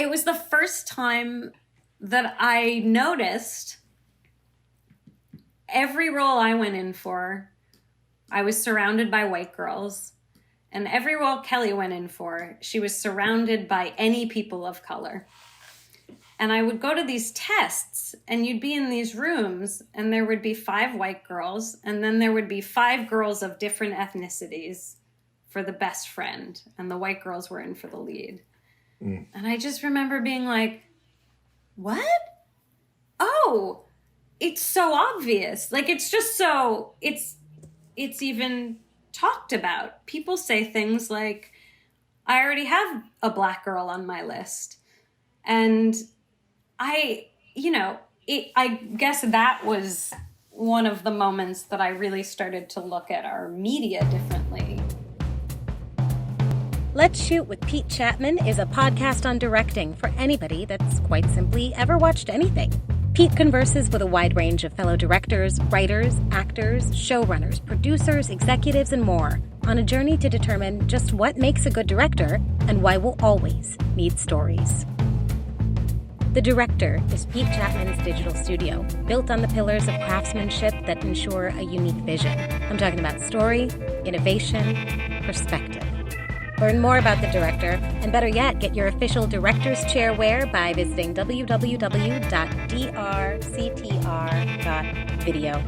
it was the first time that I noticed every role I went in for, I was surrounded by white girls. And every role Kelly went in for, she was surrounded by any people of color. And I would go to these tests, and you'd be in these rooms, and there would be 5 white girls, and then there would be 5 girls of different ethnicities for the best friend, and the white girls were in for the lead. And I just remember being like, what? Oh, it's so obvious. Like, it's just so, it's even talked about. People say things like, I already have a black girl on my list. And I guess that was one of the moments that I really started to look at our media differently. Let's Shoot with Pete Chatmon is a podcast on directing for anybody that's quite simply ever watched anything. Pete converses with a wide range of fellow directors, writers, actors, showrunners, producers, executives, and more on a journey to determine just what makes a good director and why we'll always need stories. The Director is Pete Chatmon's digital studio, built on the pillars of craftsmanship that ensure a unique vision. I'm talking about story, innovation, perspective. Learn more about The Director, and better yet, get your official Director's Chair wear by visiting www.drctr.video.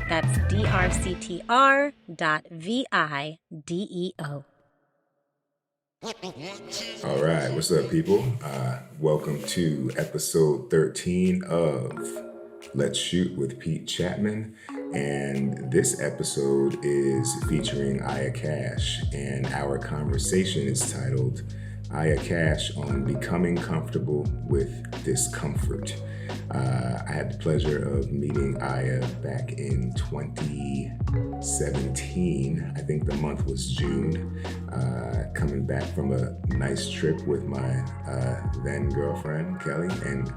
That's drctr.video. All right, what's up, people? Welcome to episode 13 of Let's Shoot with Pete Chatmon. And this episode is featuring Aya Cash, and our conversation is titled Aya Cash on Becoming Comfortable with Discomfort. I had the pleasure of meeting Aya back in 2017. I think the month was June. Coming back from a nice trip with my then girlfriend, Kelly. And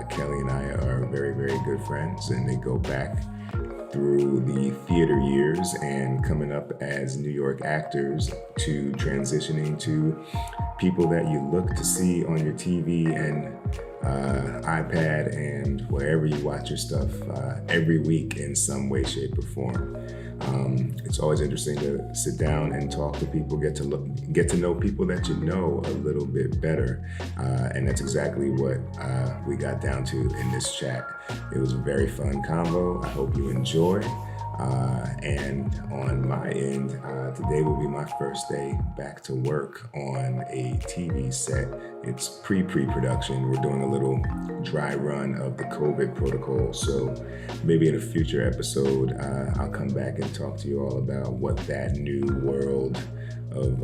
Kelly and I are very, very good friends, and they go back through the theater years and coming up as New York actors to transitioning to people that you look to see on your TV and iPad and wherever you watch your stuff every week in some way, shape, or form. It's always interesting to sit down and talk to people, get to know people that you know a little bit better, and that's exactly what we got down to in this chat. It was a very fun convo. I hope you enjoy. And on my end, today will be my first day back to work on a TV set. It's pre-production. We're doing a little dry run of the COVID protocol. So maybe in a future episode, I'll come back and talk to you all about what that new world of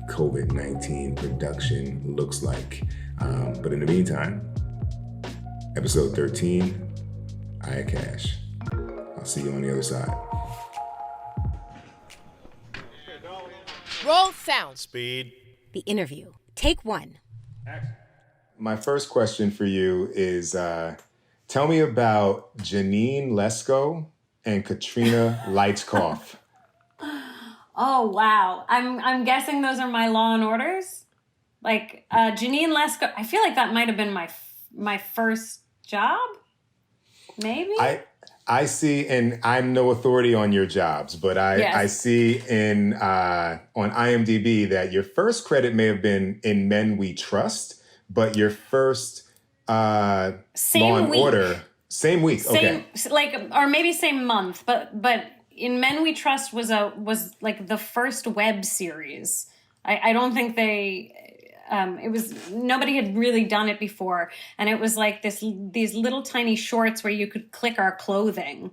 COVID-19 production looks like. But in the meantime, episode 13, Aya Cash. I'll see you on the other side. Roll sound. Speed. The interview. Take 1. My first question for you is, tell me about Janine Lesko and Katrina Lightskoff. Oh, wow. I'm guessing those are my Law and Orders. Like, Janine Lesko, I feel like that might have been my first job, maybe? I see, and I'm no authority on your jobs, but I see on IMDb that your first credit may have been in Men We Trust, but your first Law and Order, same week, okay. Or maybe same month, but in Men We Trust was like the first web series. I don't think it was, nobody had really done it before. And it was like these little tiny shorts where you could click our clothing.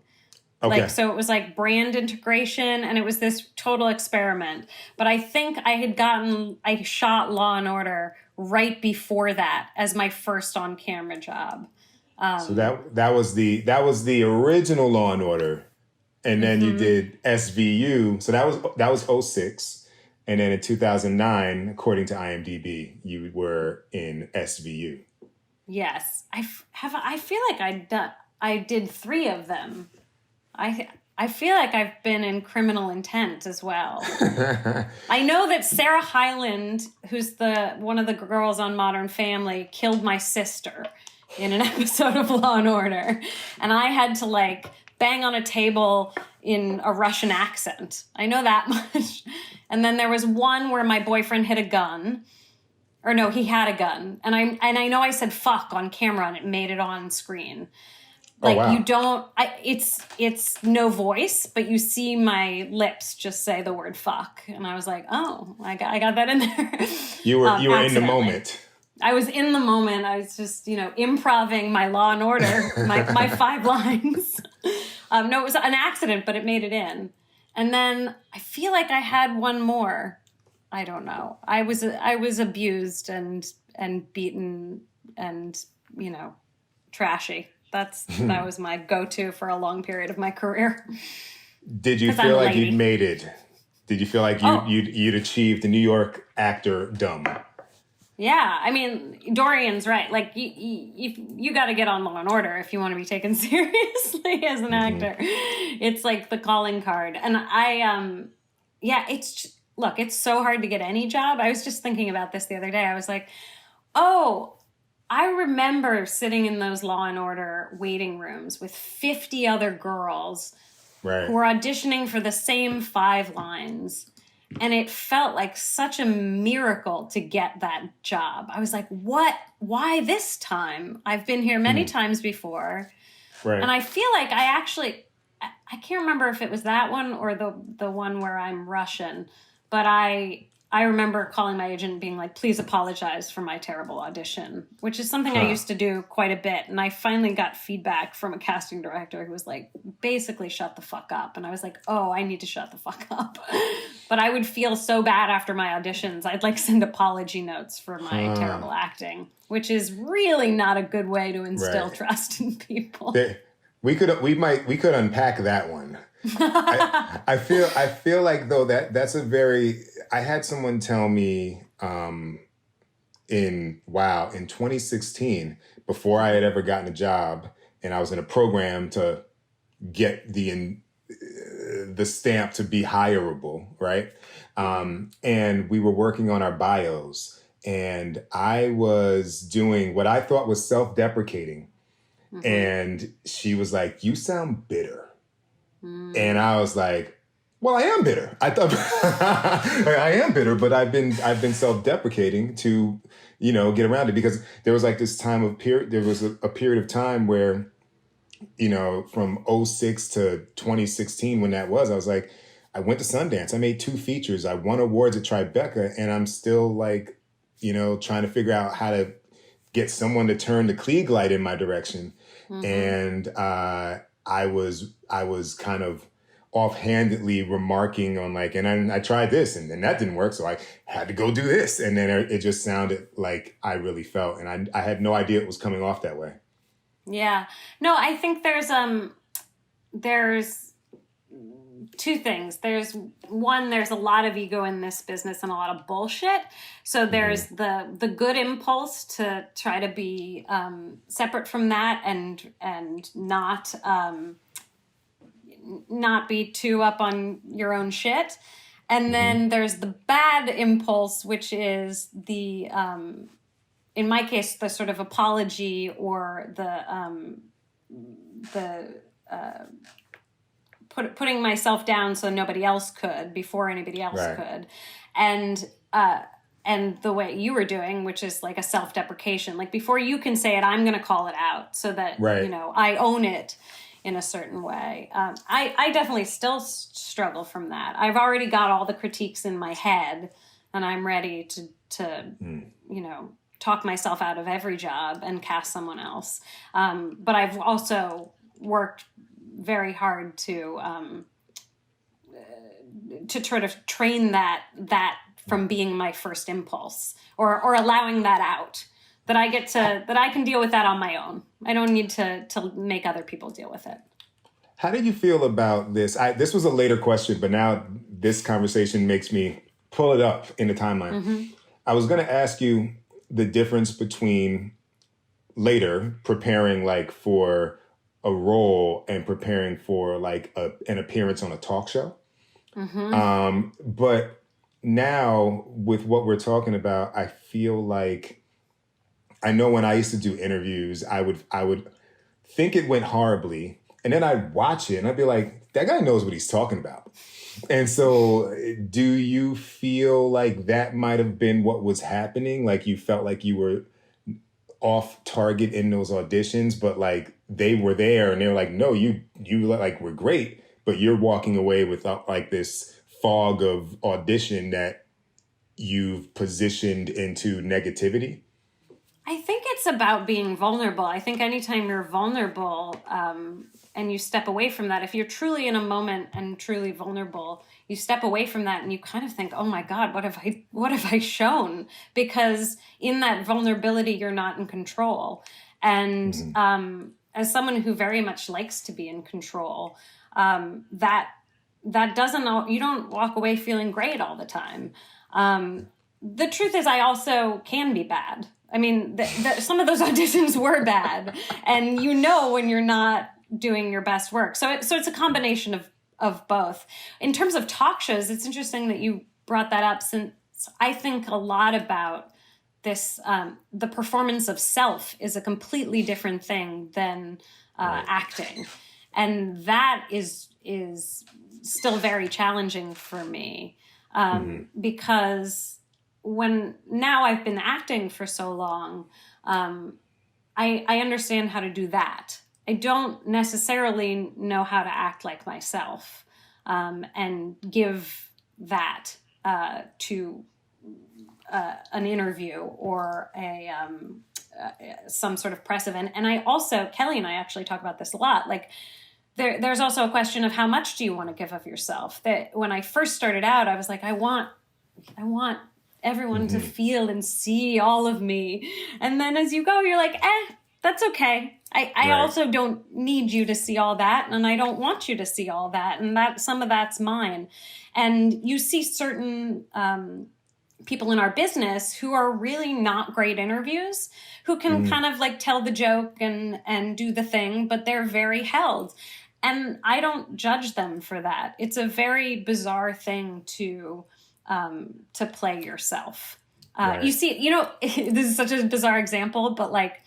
Okay. So it was like brand integration, and it was this total experiment. But I think I shot Law and Order right before that as my first on camera job. So that was the original Law and Order. And then you did SVU. So that was 2006. And then in 2009, according to IMDb, you were in SVU. Yes, I feel like I did 3 of them. I feel like I've been in Criminal Intent as well. I know that Sarah Hyland, who's one of the girls on Modern Family, killed my sister in an episode of Law and Order. And I had to like bang on a table in a Russian accent. I know that much. And then there was one where my boyfriend hid a gun. Or no, he had a gun. And I know I said fuck on camera and it made it on screen. Like, wow. you don't, it's no voice, but you see my lips just say the word fuck. And I was like, oh, I got that in there. You were in the moment. I was in the moment. I was just, improving my Law and Order, my 5 lines. No, it was an accident, but it made it in. And then I feel like I had one more. I don't know. I was abused and beaten and, trashy. That was my go-to for a long period of my career. Did you feel like you'd made it? Did you feel like you'd achieved the New York actor-dom? Yeah, I mean, Dorian's right. Like, you got to get on Law and Order if you want to be taken seriously as an actor. It's like the calling card. And it's so hard to get any job. I was just thinking about this the other day. I was like, oh, I remember sitting in those Law and Order waiting rooms with 50 other girls who were auditioning for the same 5 lines. And it felt like such a miracle to get that job. I was like, what? Why this time? I've been here many times before. Right. And I feel like I can't remember if it was that one or the one where I'm Russian, but I remember calling my agent and being like, please apologize for my terrible audition, which is something I used to do quite a bit. And I finally got feedback from a casting director who was like, basically shut the fuck up. And I was like, oh, I need to shut the fuck up. But I would feel so bad after my auditions. I'd like send apology notes for my terrible acting, which is really not a good way to instill trust in people. We could unpack that one. I feel like though that's I had someone tell me in 2016, before I had ever gotten a job, and I was in a program to get the stamp to be hireable, right? And we were working on our bios, and I was doing what I thought was self-deprecating. Mm-hmm. And she was like, you sound bitter. And I was like, well, I am bitter. I thought I am bitter, but I've been self-deprecating to, get around it, because there was like this there was a period of time where, from 2006 to 2016, when that was, I was like, I went to Sundance. I made 2 features. I won awards at Tribeca, and I'm still like, trying to figure out how to get someone to turn the Klieg light in my direction. Mm-hmm. And, I was kind of offhandedly remarking on like, and I tried this and then that didn't work. So I had to go do this. And then it just sounded like I really felt, and I had no idea it was coming off that way. Yeah. No, I think there's 2 things. There's a lot of ego in this business and a lot of bullshit. So there's the good impulse to try to be separate from that and not be too up on your own shit. And then there's the bad impulse, which is the in my case, the sort of apology or putting myself down so nobody else could before anybody else could. And the way you were doing, which is like a self-deprecation, like before you can say it, I'm going to call it out so that, I own it in a certain way. I definitely still struggle from that. I've already got all the critiques in my head, and I'm ready to talk myself out of every job and cast someone else. But I've also worked very hard to try to train that from being my first impulse or allowing that out, that I can deal with that on my own. I don't need to make other people deal with it. How did you feel about this? This was a later question, but now this conversation makes me pull it up in the timeline. Mm-hmm. I was going to ask you the difference between later preparing like for a role and preparing for like an appearance on a talk show. But now with what we're talking about, I feel like, I know when I used to do interviews, I would think it went horribly, and then I'd watch it and I'd be like, that guy knows what he's talking about. And so do you feel like that might have been what was happening? Like you felt like you were off target in those auditions, but like they were there and they were like, no, you like were great, but you're walking away with like this fog of audition that you've positioned into negativity? I think it's about being vulnerable. I think anytime you're vulnerable and you step away from that, if you're truly in a moment and truly vulnerable, you step away from that and you kind of think, oh my God, what have I shown? Because in that vulnerability, you're not in control. And as someone who very much likes to be in control, that doesn't, you don't walk away feeling great all the time. The truth is I also can be bad. I mean, some of those auditions were bad, and you know when you're not doing your best work. So it's a combination of both. In terms of talk shows, it's interesting that you brought that up, since I think a lot about this. The performance of self is a completely different thing than acting, and that is still very challenging for me because when now I've been acting for so long, I understand how to do that. I don't necessarily know how to act like myself and give that to an interview or some sort of press event. And I also, Kelly and I actually talk about this a lot. Like there's also a question of how much do you want to give of yourself? That when I first started out, I was like, I want everyone to feel and see all of me. And then as you go, you're like, that's okay. I also don't need you to see all that. And I don't want you to see all that. And that some of that's mine. And you see certain people in our business who are really not great interviews, who can kind of like tell the joke and do the thing, but they're very held. And I don't judge them for that. It's a very bizarre thing to play yourself. You see, this is such a bizarre example, but like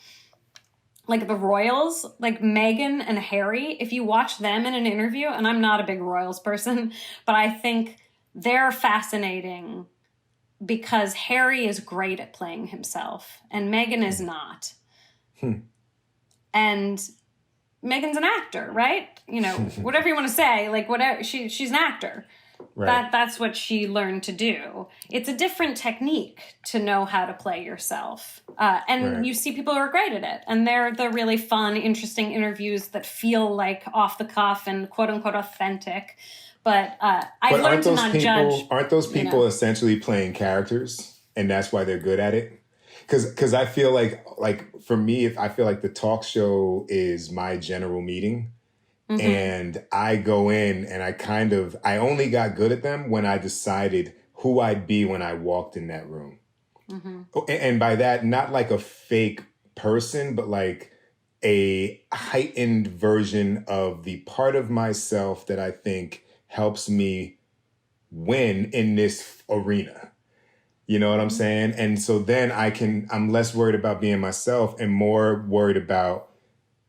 the royals, like Meghan and Harry, if you watch them in an interview, and I'm not a big royals person, but I think they're fascinating because Harry is great at playing himself and Meghan is not. And Meghan's an actor, right? Whatever you want to say, like whatever, she's an actor. Right. That's what she learned to do. It's a different technique to know how to play yourself. And you see people who are great at it. And they're the really fun, interesting interviews that feel like off the cuff and quote unquote authentic. But I've learned to not judge. Aren't those people essentially playing characters? And that's why they're good at it? Because I feel like for me, I feel like the talk show is my general meeting. And I go in and I only got good at them when I decided who I'd be when I walked in that room. And by that, not like a fake person, but like a heightened version of the part of myself that I think helps me win in this arena. You know what I'm saying? And so then I'm less worried about being myself and more worried about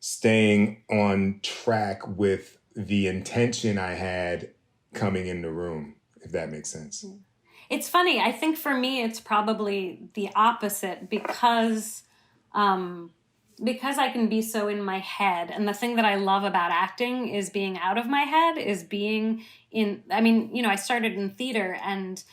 staying on track with the intention I had coming in the room, if that makes sense. It's funny. I think for me, it's probably the opposite because I can be so in my head. And the thing that I love about acting is being out of my head, is being I started in theater, and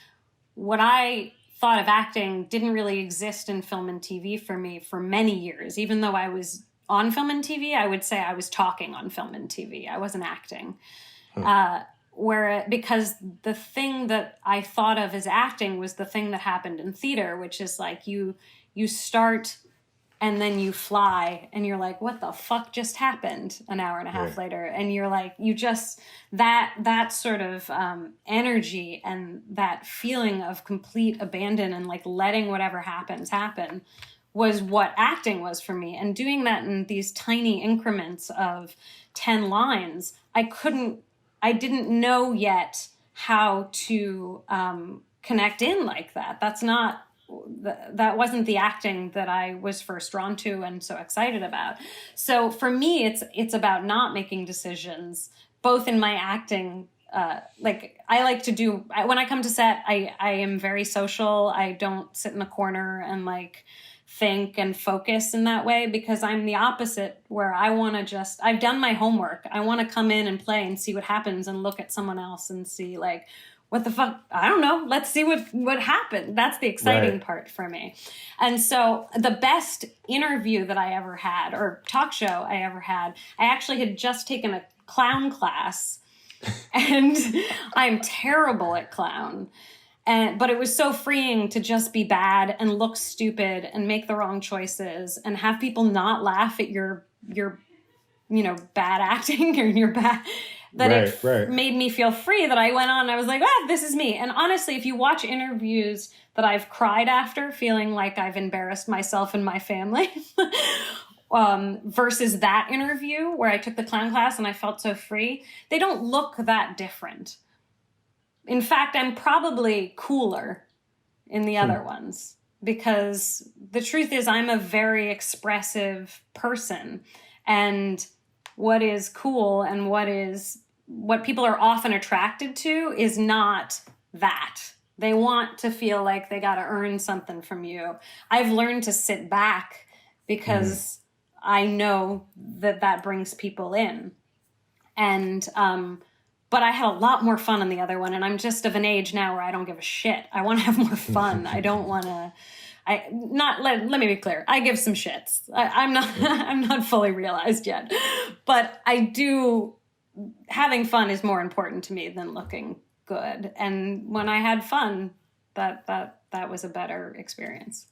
what I thought of acting didn't really exist in film and TV for me for many years. Even though I was on film and TV, I would say I was talking on film and TV. I wasn't acting. Because the thing that I thought of as acting was the thing that happened in theater, which is like you start and then you fly and you're like, what the fuck just happened an hour and a half later? And you're like, you just, that sort of energy and that feeling of complete abandon and like letting whatever happens happen was what acting was for me. And doing that in these tiny increments of 10 lines, I didn't know yet how to connect in like that. That wasn't the acting that I was first drawn to and so excited about. So for me, it's about not making decisions, both in my acting. Like I like to do, when I come to set, I am very social. I don't sit in the corner and like think and focus in that way, because I'm the opposite, where I want to I've done my homework. I want to come in and play and see what happens and look at someone else and see like, what the fuck? I don't know. Let's see what happened. That's the exciting part for me. And so the best interview that I ever had, or talk show I ever had, I actually had just taken a clown class, and I'm terrible at clown. But it was so freeing to just be bad and look stupid and make the wrong choices and have people not laugh at your bad acting or your bad. That made me feel free, that I went on and I was like, this is me. And honestly, if you watch interviews that I've cried after, feeling like I've embarrassed myself and my family, versus that interview where I took the clown class and I felt so free, they don't look that different. In fact, I'm probably cooler in the other ones, because the truth is I'm a very expressive person, and what is cool and what people are often attracted to is not that. They want to feel like they got to earn something from you. I've learned to sit back because I know that brings people in. And, but I had a lot more fun on the other one, and I'm just of an age now where I don't give a shit. I want to have more fun. I don't want to. Let me be clear. I give some shits. I'm not fully realized yet, but I do. Having fun is more important to me than looking good. And when I had fun, that was a better experience.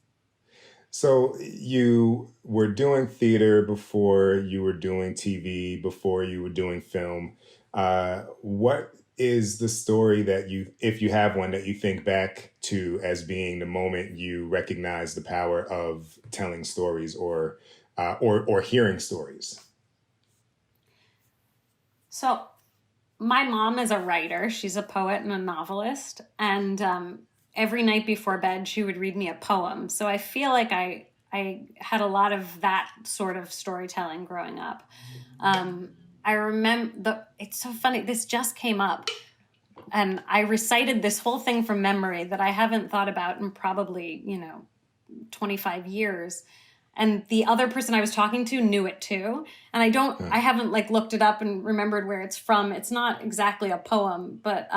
So you were doing theater before you were doing TV, before you were doing film. What is the story that if you have one, that you think back to as being the moment you recognize the power of telling stories or hearing stories? So my mom is a writer. She's a poet and a novelist. And every night before bed, she would read me a poem. So I feel like I had a lot of that sort of storytelling growing up. I remember, it's so funny, this just came up. And I recited this whole thing from memory that I haven't thought about in probably, 25 years. And the other person I was talking to knew it too. And I haven't like looked it up and remembered where it's from. It's not exactly a poem, but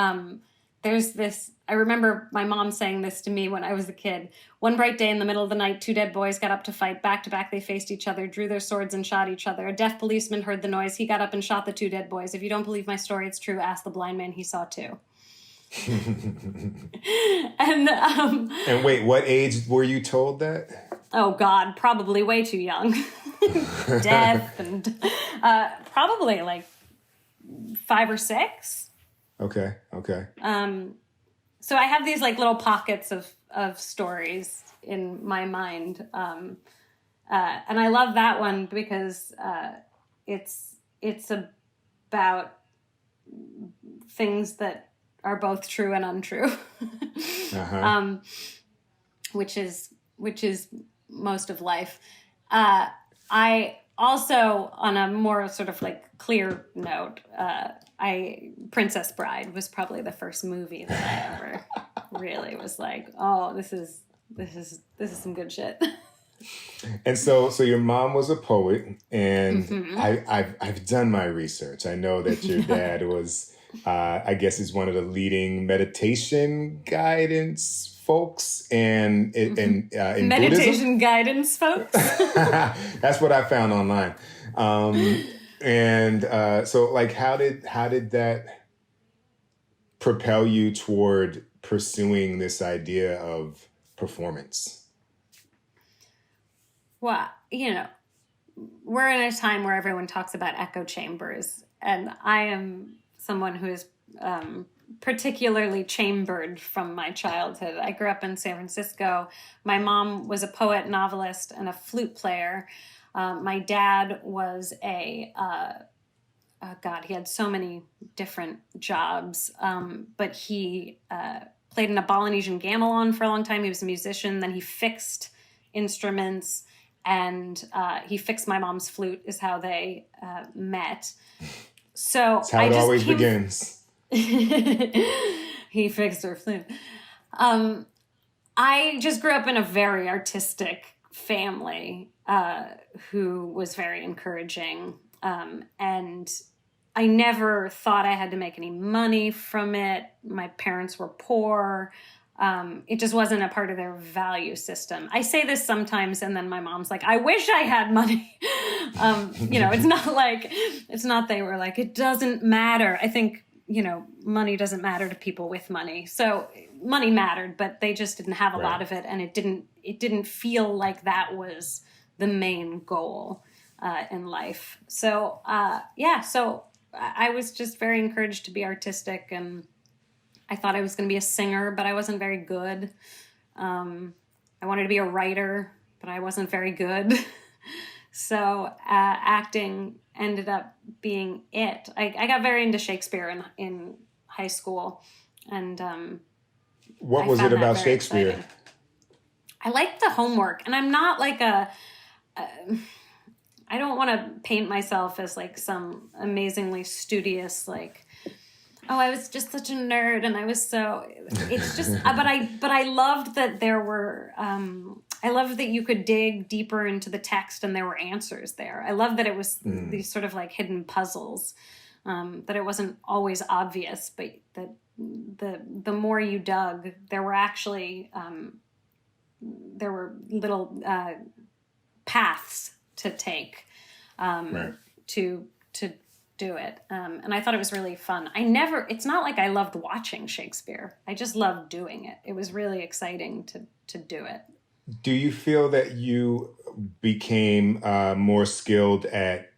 there's this, I remember my mom saying this to me when I was a kid. One bright day in the middle of the night, two dead boys got up to fight. Back to back they faced each other, drew their swords and shot each other. A deaf policeman heard the noise. He got up and shot the two dead boys. If you don't believe my story, it's true. Ask the blind man, he saw too. And wait, what age were you told that? Oh God, probably way too young. Deaf and probably like 5 or 6. Okay. So I have these like little pockets of stories in my mind. And I love that one because it's about things that are both true and untrue. Which is most of life. I also, on a more sort of like clear note, Princess Bride was probably the first movie that I ever really was like, oh, this is some good shit. And so your mom was a poet, and I've done my research. I know that your dad was, I guess, is one of the leading meditation guidance folks and in meditation Buddhism? Guidance folks. That's what I found online. So like, how did that propel you toward pursuing this idea of performance? Well, we're in a time where everyone talks about echo chambers, and I am someone who is particularly chambered from my childhood. I grew up in San Francisco. My mom was a poet, novelist, and a flute player. My dad was he had so many different jobs, but he played in a Balinesian gamelan for a long time. He was a musician. Then he fixed instruments, and he fixed my mom's flute is how they met. So that's how it always begins. He fixed her flute. I just grew up in a very artistic family who was very encouraging. And I never thought I had to make any money from it. My parents were poor. It just wasn't a part of their value system. I say this sometimes, and then my mom's like, I wish I had money. It's not they were like, it doesn't matter. I think, money doesn't matter to people with money. So money mattered, but they just didn't have a lot of it. And it didn't feel like that was the main goal in life. So, so I was just very encouraged to be artistic, and I thought I was going to be a singer, but I wasn't very good. I wanted to be a writer, but I wasn't very good. So acting ended up being it. I got very into Shakespeare in high school. And what was it about Shakespeare? Exciting. I liked the homework, and I'm not like I don't want to paint myself as like some amazingly studious, like, oh, I was just such a nerd, and I was so, it's just, but I loved that there were, I loved that you could dig deeper into the text and there were answers there. I loved that it was these sort of like hidden puzzles, that it wasn't always obvious, but that the more you dug, there were actually, there were little paths to take to do it. And I thought it was really fun. It's not like I loved watching Shakespeare. I just loved doing it. It was really exciting to do it. Do you feel that you became more skilled at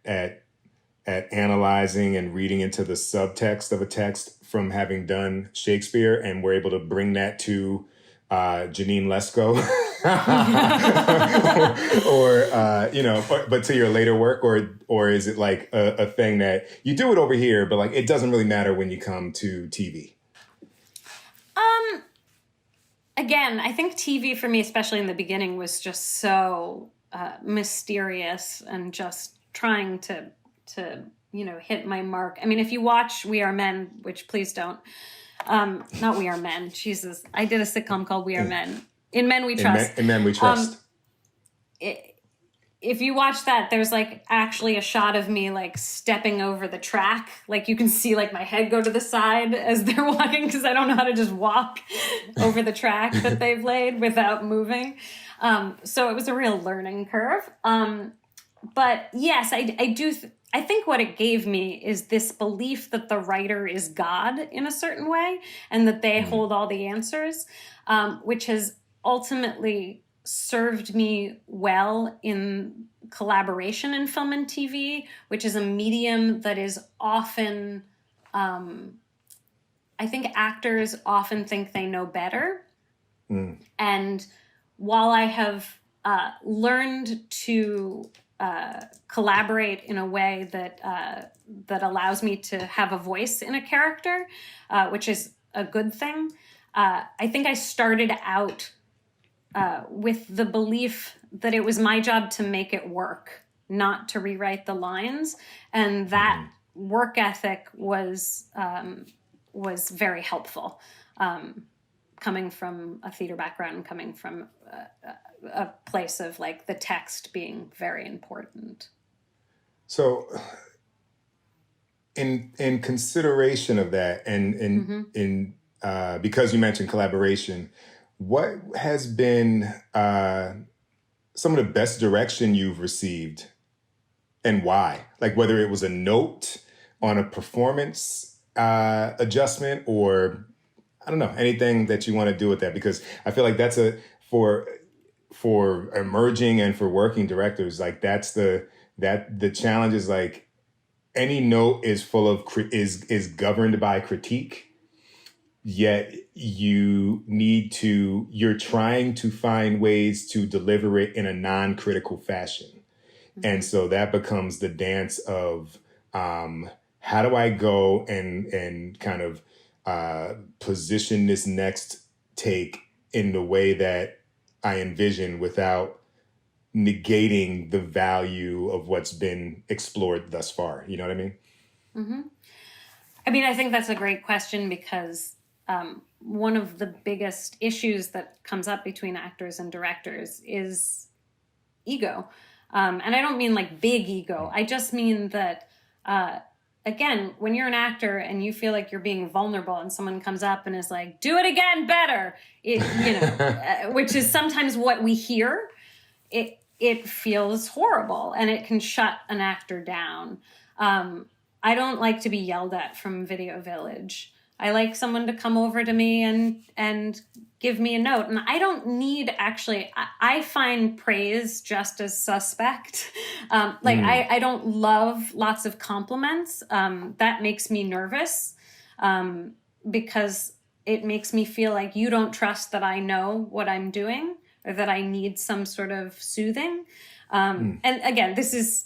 analyzing and reading into the subtext of a text from having done Shakespeare, and were able to bring that to Janine Lesko? but to your later work, or is it like a thing that you do it over here, but like it doesn't really matter when you come to TV? Again, I think TV for me, especially in the beginning, was just so mysterious and just trying to hit my mark. I mean, if you watch We Are Men, which please don't, not We Are Men, Jesus, I did a sitcom called We Are Men. In Men We Trust. In Men We Trust. If you watch that, there's like actually a shot of me like stepping over the track. Like you can see like my head go to the side as they're walking, because I don't know how to just walk over the track that they've laid without moving. So it was a real learning curve. But yes, I do. I think what it gave me is this belief that the writer is God in a certain way, and that they hold all the answers, which has ultimately served me well in collaboration in film and TV, which is a medium that is often, I think actors often think they know better. And while I have learned to collaborate in a way that allows me to have a voice in a character, which is a good thing, I think I started out with the belief that it was my job to make it work, not to rewrite the lines. And that work ethic was very helpful. Coming from a theater background, coming from a place of like the text being very important. So in consideration of that, and because you mentioned collaboration, what has been some of the best direction you've received, and why? Like whether it was a note on a performance adjustment, or I don't know, anything that you want to do with that, because I feel like that's for emerging and for working directors, like the challenge is like any note is full of is governed by critique. yet you're trying to find ways to deliver it in a non-critical fashion. And so that becomes the dance of how do I go and kind of position this next take in the way that I envision without negating the value of what's been explored thus far. You know what I mean? Mm-hmm. I mean, I think that's a great question because one of the biggest issues that comes up between actors and directors is ego. And I don't mean like big ego. I just mean that, again, when you're an actor and you feel like you're being vulnerable and someone comes up and is like, do it again better, which is sometimes what we hear, it feels horrible and it can shut an actor down. I don't like to be yelled at from Video Village. I like someone to come over to me and give me a note. And I don't need, actually, I find praise just as suspect. I don't love lots of compliments. That makes me nervous because it makes me feel like you don't trust that I know what I'm doing or that I need some sort of soothing. And again, this is,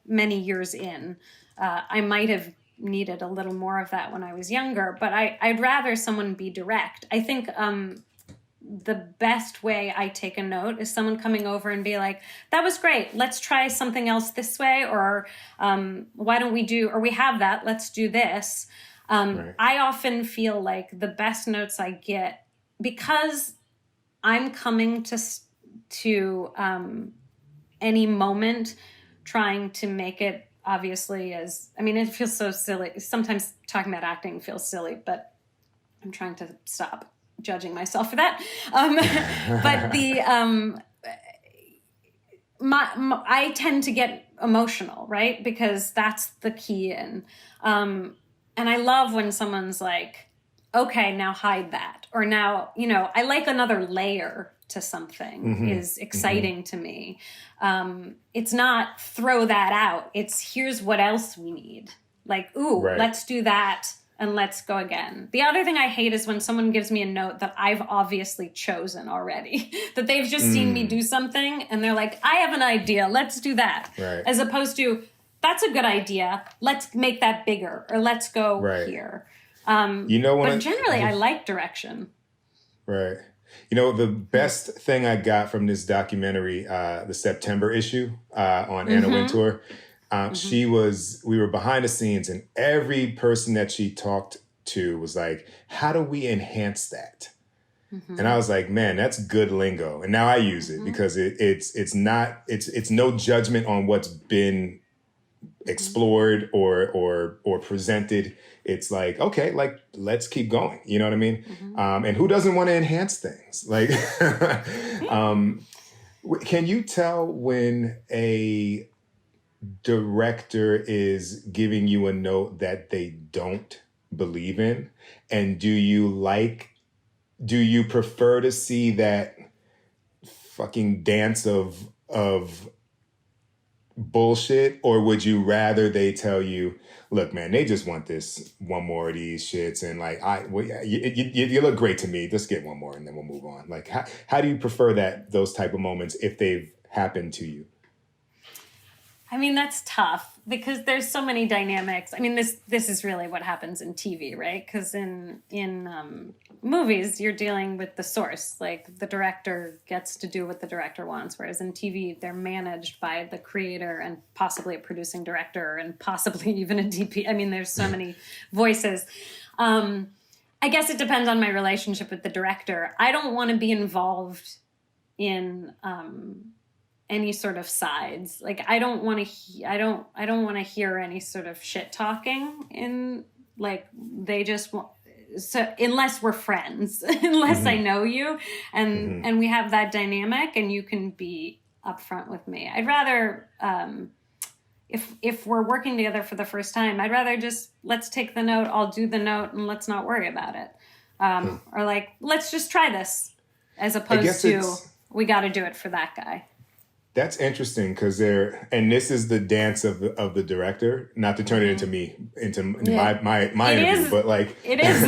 many years in. I might have needed a little more of that when I was younger, but I'd rather someone be direct. I think the best way I take a note is someone coming over and be like, that was great. Let's try something else this way. Or why don't we have that, let's do this. Right. I often feel like the best notes I get, because I'm coming to any moment trying to make it obviously it feels so silly. Sometimes talking about acting feels silly, but I'm trying to stop judging myself for that. But I tend to get emotional, right? Because that's the key in. And I love when someone's like, okay, now hide that. Or now, I like another layer to something is exciting to me. It's not throw that out. It's here's what else we need. Like, let's do that and let's go again. The other thing I hate is when someone gives me a note that I've obviously chosen already, that they've just seen me do something and they're like, I have an idea, let's do that. Right. As opposed to, that's a good idea, let's make that bigger, or let's go here. But generally I like direction. Right. The best thing I got from this documentary, the September issue on Anna Wintour, we were behind the scenes and every person that she talked to was like, how do we enhance that? And I was like, man, that's good lingo. And now I use it because it's no judgment on what's been explored or presented. It's like, okay, like, let's keep going. You know what I mean? And who doesn't want to enhance things? Like, can you tell when a director is giving you a note that they don't believe in? And do you prefer to see that fucking dance of bullshit, or would you rather they tell you, look, man, they just want this one more of these shits, and like, you look great to me, just get one more and then we'll move on? Like, how do you prefer those type of moments if they've happened to you? I mean, that's tough because there's so many dynamics. I mean, this is really what happens in TV, right? Because in movies, you're dealing with the source. Like, the director gets to do what the director wants, whereas in TV, they're managed by the creator and possibly a producing director and possibly even a DP. I mean, there's so many voices. I guess it depends on my relationship with the director. I don't want to be involved in any sort of sides. Like, I don't want to I don't want to hear any sort of shit talking in, like, they just want, so unless we're friends, unless I know you and we have that dynamic and you can be upfront with me. I'd rather if we're working together for the first time, I'd rather just, let's take the note, I'll do the note, and let's not worry about it. Or like, let's just try this, as opposed to we got to do it for that guy. That's interesting because and this is the dance of the director. Not to turn it into my interview, but like it is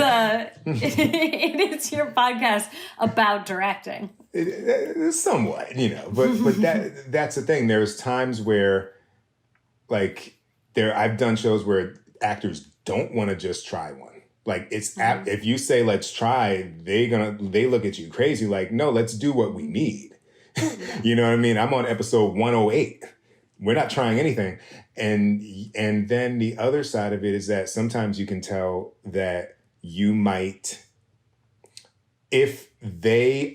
it is your podcast about directing. Somewhat, but that's the thing. There's times where, like, I've done shows where actors don't want to just try one. Like if you say let's try, they look at you crazy. Like, no, let's do what we need. You know what I mean? I'm on episode 108. We're not trying anything. And then the other side of it is that sometimes you can tell that you might, if they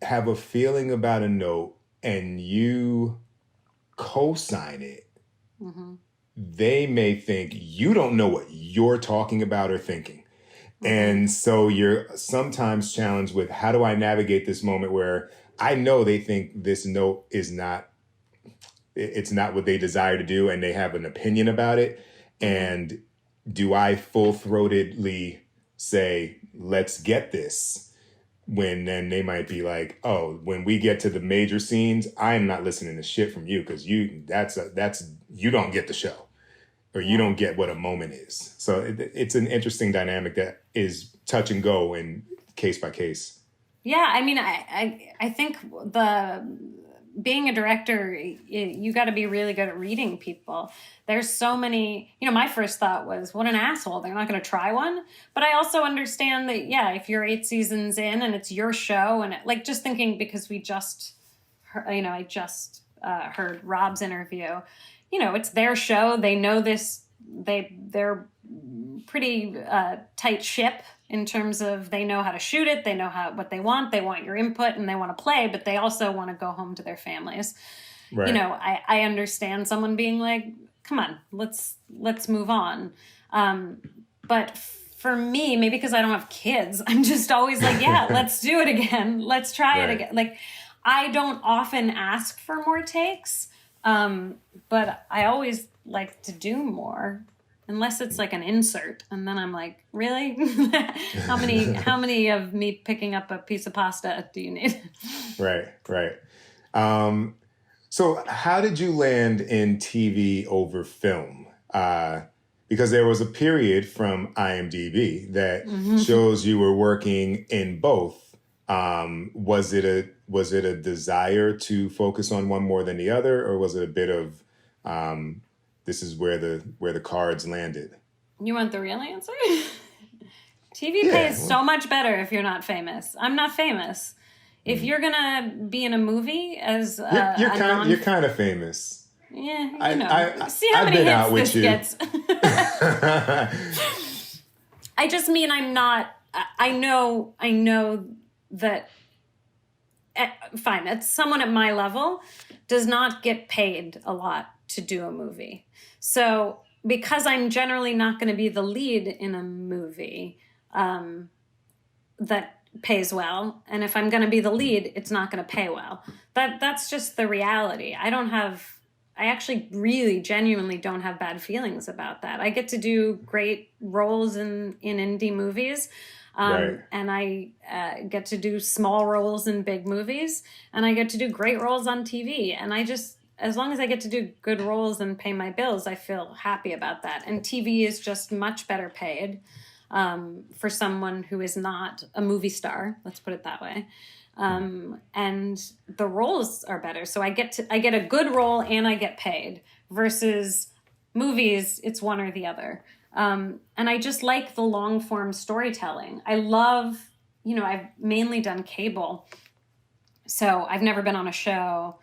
have a feeling about a note and you co-sign it, they may think you don't know what you're talking about or thinking. And so you're sometimes challenged with, how do I navigate this moment where I know they think this note is it's not what they desire to do and they have an opinion about it. And do I full-throatedly say, let's get this, when then they might be like, oh, when we get to the major scenes, I am not listening to shit from you because you don't get the show. Or you don't get what a moment is. So it's an interesting dynamic that is touch and go and case by case. Yeah, I mean, I think being a director, you got to be really good at reading people. There's so many, my first thought was, what an asshole. They're not going to try one. But I also understand that, if you're 8 seasons in and it's your show, and just thinking, because we just, I just heard Rob's interview. It's their show. They know this. They're pretty tight ship in terms of they know how to shoot it. They know what they want. They want your input and they want to play, but they also want to go home to their families. Right. I understand someone being like, come on, let's move on. But for me, maybe because I don't have kids, I'm just always like, yeah, let's do it again. Let's try it again. Like, I don't often ask for more takes. But I always like to do more, unless it's like an insert, and then I'm like, really? How many of me picking up a piece of pasta do you need? Right. So how did you land in TV over film? Because there was a period from IMDb that shows you were working in both. Was it a desire to focus on one more than the other, or was it a bit of this is where the cards landed? You want the real answer? TV pays so much better if you're not famous. I'm not famous. If you're gonna be in a movie as you're kind of famous. Yeah, I see how many hits this gets. I just mean I'm not. I know that. Fine, it's someone at my level does not get paid a lot to do a movie. So because I'm generally not going to be the lead in a movie that pays well, and if I'm going to be the lead, it's not going to pay well. That's just the reality. I actually really genuinely don't have bad feelings about that. I get to do great roles in indie movies. And I get to do small roles in big movies, and I get to do great roles on TV. And as long as I get to do good roles and pay my bills, I feel happy about that. And TV is just much better paid for someone who is not a movie star. Let's put it that way. And the roles are better. So I get a good role and I get paid, versus movies, it's one or the other. And I just like the long form storytelling. I love, I've mainly done cable. So I've never been on a show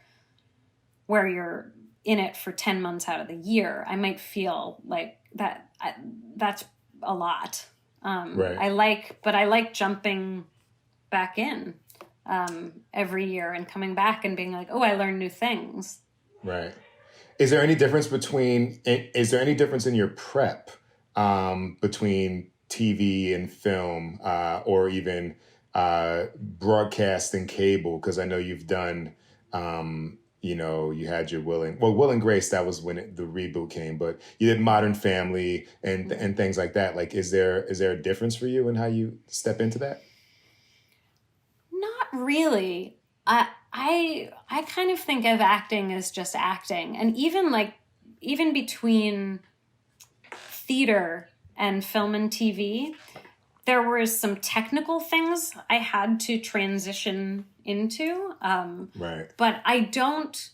where you're in it for 10 months out of the year. I might feel like that's a lot. I like jumping back in every year and coming back and being like, oh, I learned new things. Right. Is there any difference in your prep between TV and film, or even broadcast and cable? Because I know you've done, you had your Will and Grace. That was when the reboot came, but you did Modern Family and things like that. Like, is there a difference for you in how you step into that? Not really. I kind of think of acting as just acting. And even between theater and film and TV, there were some technical things I had to transition into. Right. But I don't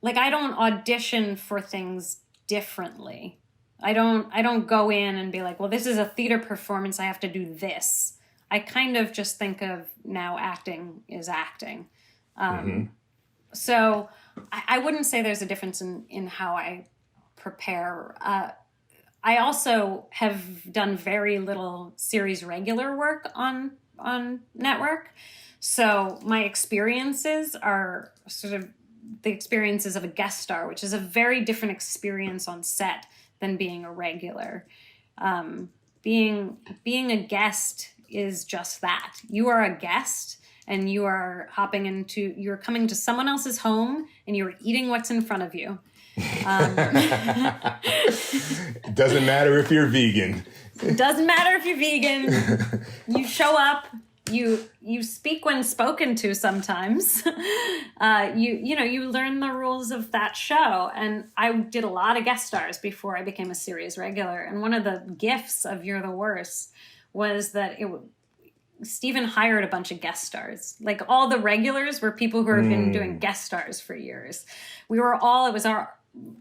audition for things differently. I don't go in and be like, well, this is a theater performance, I have to do this. I kind of just think of now acting is acting. So I wouldn't say there's a difference in how I prepare. I also have done very little series regular work on network. So my experiences are sort of the experiences of a guest star, which is a very different experience on set than being a regular. Being a guest is just that. You are a guest and you're coming to someone else's home and you're eating what's in front of you. It doesn't matter if you're vegan. It doesn't matter if you're vegan. You show up. You speak when spoken to sometimes. You learn the rules of that show. And I did a lot of guest stars before I became a series regular. And one of the gifts of You're the Worst was that Steven hired a bunch of guest stars. Like all the regulars were people who have been doing guest stars for years. It was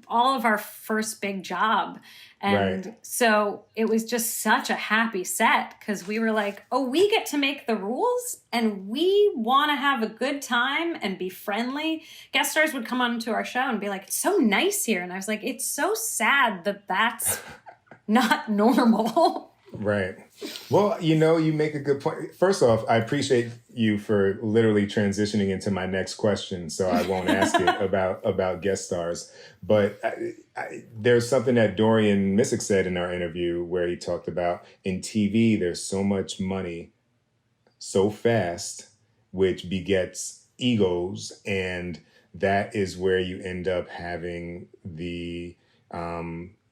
all of our first big job. And so it was just such a happy set because we were like, oh, we get to make the rules and we want to have a good time and be friendly. Guest stars would come onto our show and be like, it's so nice here. And I was like, it's so sad that that's not normal. Right. Well, you make a good point. First off, I appreciate you for literally transitioning into my next question, so I won't ask it about guest stars. But there's something that Dorian Missick said in our interview where he talked about in TV, there's so much money so fast, which begets egos. And that is where you end up having the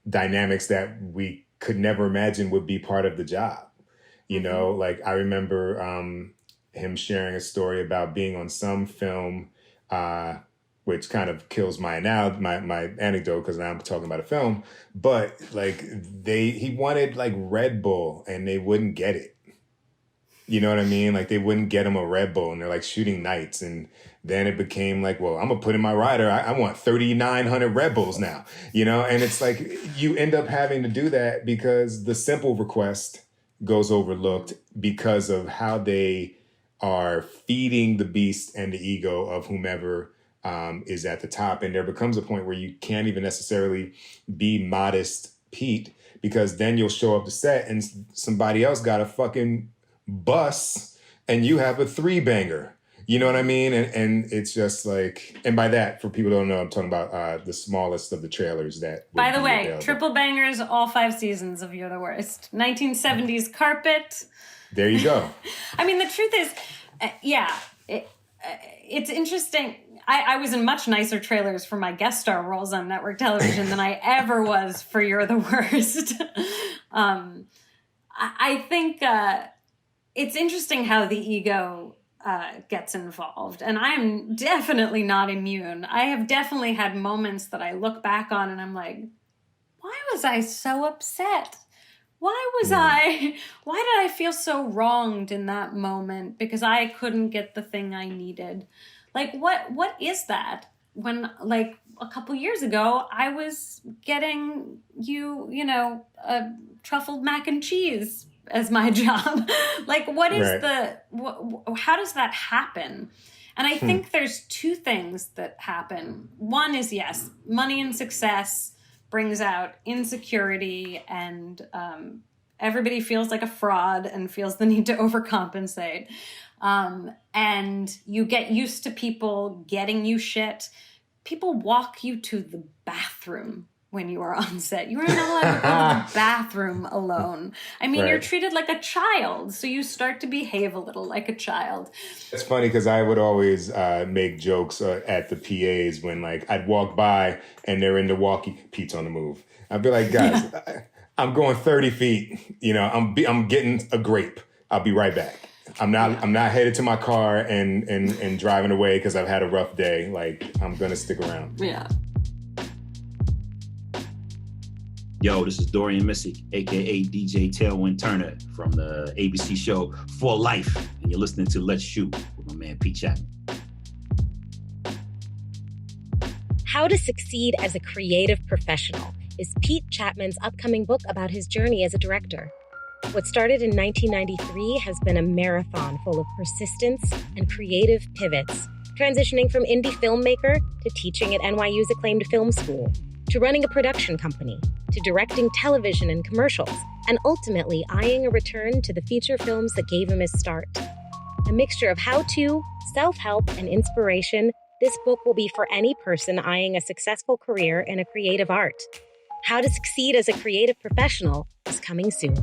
dynamics that we could never imagine would be part of the job. Like I remember him sharing a story about being on some film, which kind of kills my anecdote because now I'm talking about a film. But like he wanted like Red Bull and they wouldn't get it. You know what I mean? Like they wouldn't get him a Red Bull and they're like shooting nights. And then it became like, well, I'm going to put in my rider. I want 3,900 Red Bulls now, and it's like you end up having to do that because the simple request goes overlooked because of how they are feeding the beast and the ego of whomever is at the top. And there becomes a point where you can't even necessarily be modest Pete because then you'll show up to set and somebody else got a fucking bus and you have a 3-banger. You know what I mean? And it's just like, and by that, for people who don't know, I'm talking about the smallest of the trailers that. By the way, available. Triple bangers, all 5 seasons of You're the Worst. 1970s carpet. There you go. I mean, the truth is, it's interesting. I was in much nicer trailers for my guest star roles on network television than I ever was for You're the Worst. I think it's interesting how the ego gets involved. And I'm definitely not immune. I have definitely had moments that I look back on and I'm like, why was I so upset? Why did I feel so wronged in that moment? Because I couldn't get the thing I needed. Like, what is that? When, like, a couple years ago, I was getting a truffled mac and cheese as my job. Like, what is how does that happen? And I think there's 2 things that happen. One is, yes, money and success brings out insecurity and everybody feels like a fraud and feels the need to overcompensate. And you get used to people getting you shit. People walk you to the bathroom when you are on set. You are not allowed to go to the bathroom alone. I mean, You're treated like a child, so you start to behave a little like a child. It's funny because I would always make jokes at the PAs when, like, I'd walk by and they're in the Pete's on the move. I'd be like, guys, I'm going 30 feet. I'm getting a grape. I'll be right back. I'm not headed to my car and driving away because I've had a rough day. Like, I'm gonna stick around. Yeah. Yo, this is Dorian Missick, aka DJ Tailwind Turner from the ABC show For Life, and you're listening to Let's Shoot with my man Pete Chatmon. How to Succeed as a Creative Professional is Pete Chatmon's upcoming book about his journey as a director. What started in 1993 has been a marathon full of persistence and creative pivots, transitioning from indie filmmaker to teaching at NYU's acclaimed film school, to running a production company, to directing television and commercials, and ultimately eyeing a return to the feature films that gave him his start. A mixture of how-to, self-help, and inspiration, this book will be for any person eyeing a successful career in a creative art. How to Succeed as a Creative Professional is coming soon.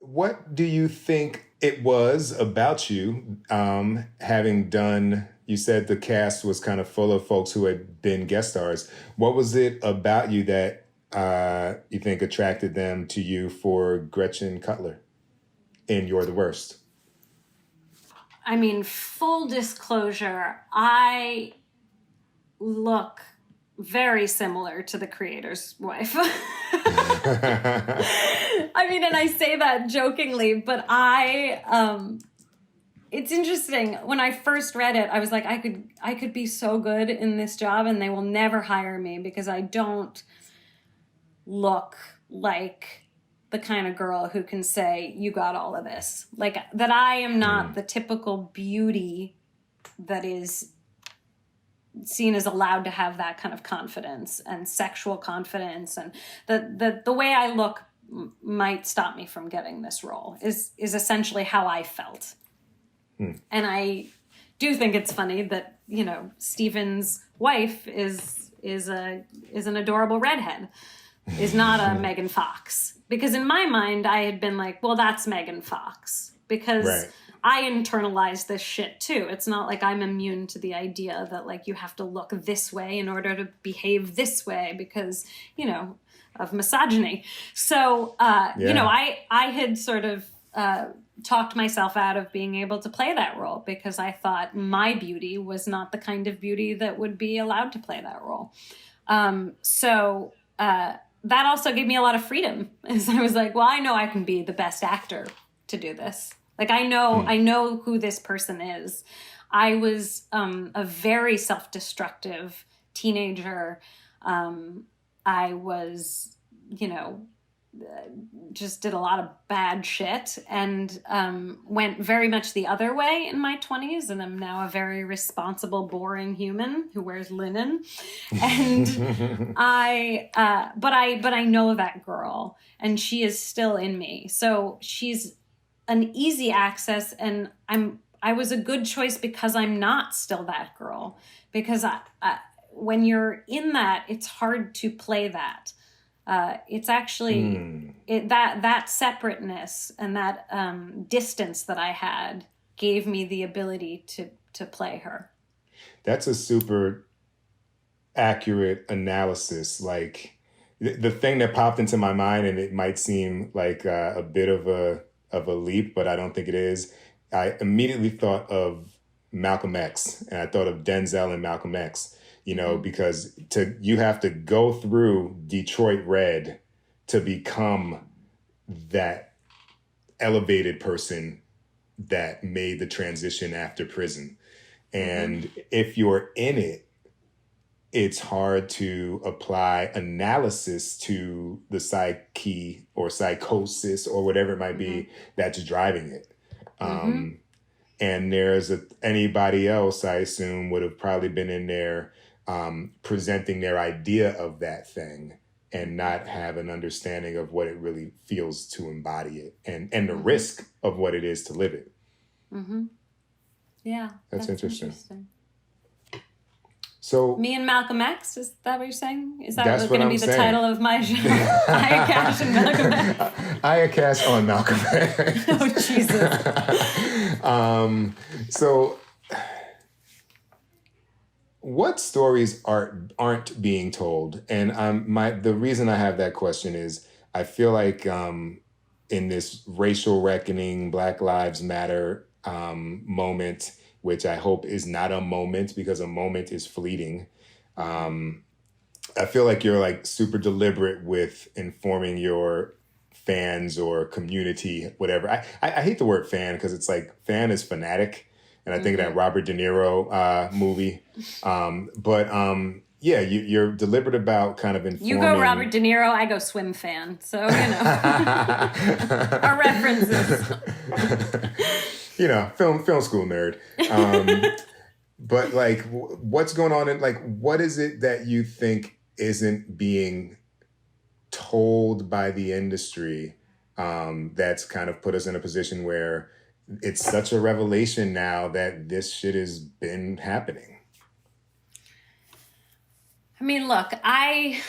What do you think it was about you, having done, you said the cast was kind of full of folks who had been guest stars. What was it about you that you think attracted them to you for Gretchen Cutler in You're the Worst? I mean, full disclosure, I look very similar to the creator's wife. I mean, and I say that jokingly, but it's interesting. When I first read it, I was like, I could be so good in this job and they will never hire me because I don't look like the kind of girl who can say, you got all of this. Like, that I am not the typical beauty that is seen as allowed to have that kind of confidence and sexual confidence, and the way I look might stop me from getting this role is essentially how I felt. And I do think it's funny that, you know, Stephen's wife is an adorable redhead, is not a Megan Fox, because in my mind I had been like, well, that's Megan Fox, because right. I internalize this shit too. It's not like I'm immune to the idea that like you have to look this way in order to behave this way because, you know, of misogyny. So, you know, I had sort of talked myself out of being able to play that role because I thought my beauty was not the kind of beauty that would be allowed to play that role. So that also gave me a lot of freedom, as I was like, well, I know I can be the best actor to do this. Like, I know who this person is. I was a very self-destructive teenager. I was, you know, just did a lot of bad shit and went very much the other way in my 20s. And I'm now a very responsible, boring human who wears linen. And but I know that girl and she is still in me. So she's an easy access, and I was a good choice because I'm not still that girl. Because when you're in that, it's hard to play that. It's actually that separateness and that distance that I had gave me the ability to play her. That's a super accurate analysis. Like the thing that popped into my mind, and it might seem like a bit of a leap, but I don't think it is. I immediately thought of Malcolm X, and I thought of Denzel and Malcolm X, you know, because you have to go through Detroit Red to become that elevated person that made the transition after prison. And if you're in it, it's hard to apply analysis to the psyche or psychosis or whatever it might be that's driving it. And there's anybody else, I assume, would have probably been in there presenting their idea of that thing and not have an understanding of what it really feels to embody it and the risk of what it is to live it. Yeah. That's interesting. So me and Malcolm X, is that what you're saying? Is that going to be the saying. title of my show? Aya Cash and Malcolm X. Aya Cash on Malcolm X. Oh, Jesus. So what stories aren't being told? And the reason I have that question is I feel like in this racial reckoning, Black Lives Matter moment, which I hope is not a moment because a moment is fleeting. I feel like you're like super deliberate with informing your fans or community, whatever. I hate the word fan because it's like fan is fanatic. And I think of that Robert De Niro movie. Yeah, you're deliberate about kind of informing. You go Robert De Niro, I go swim fan. So, our references. Film school nerd. But like, what's going on? And like, what is it that you think isn't being told by the industry that's kind of put us in a position where it's such a revelation now that this shit has been happening? I mean, look, I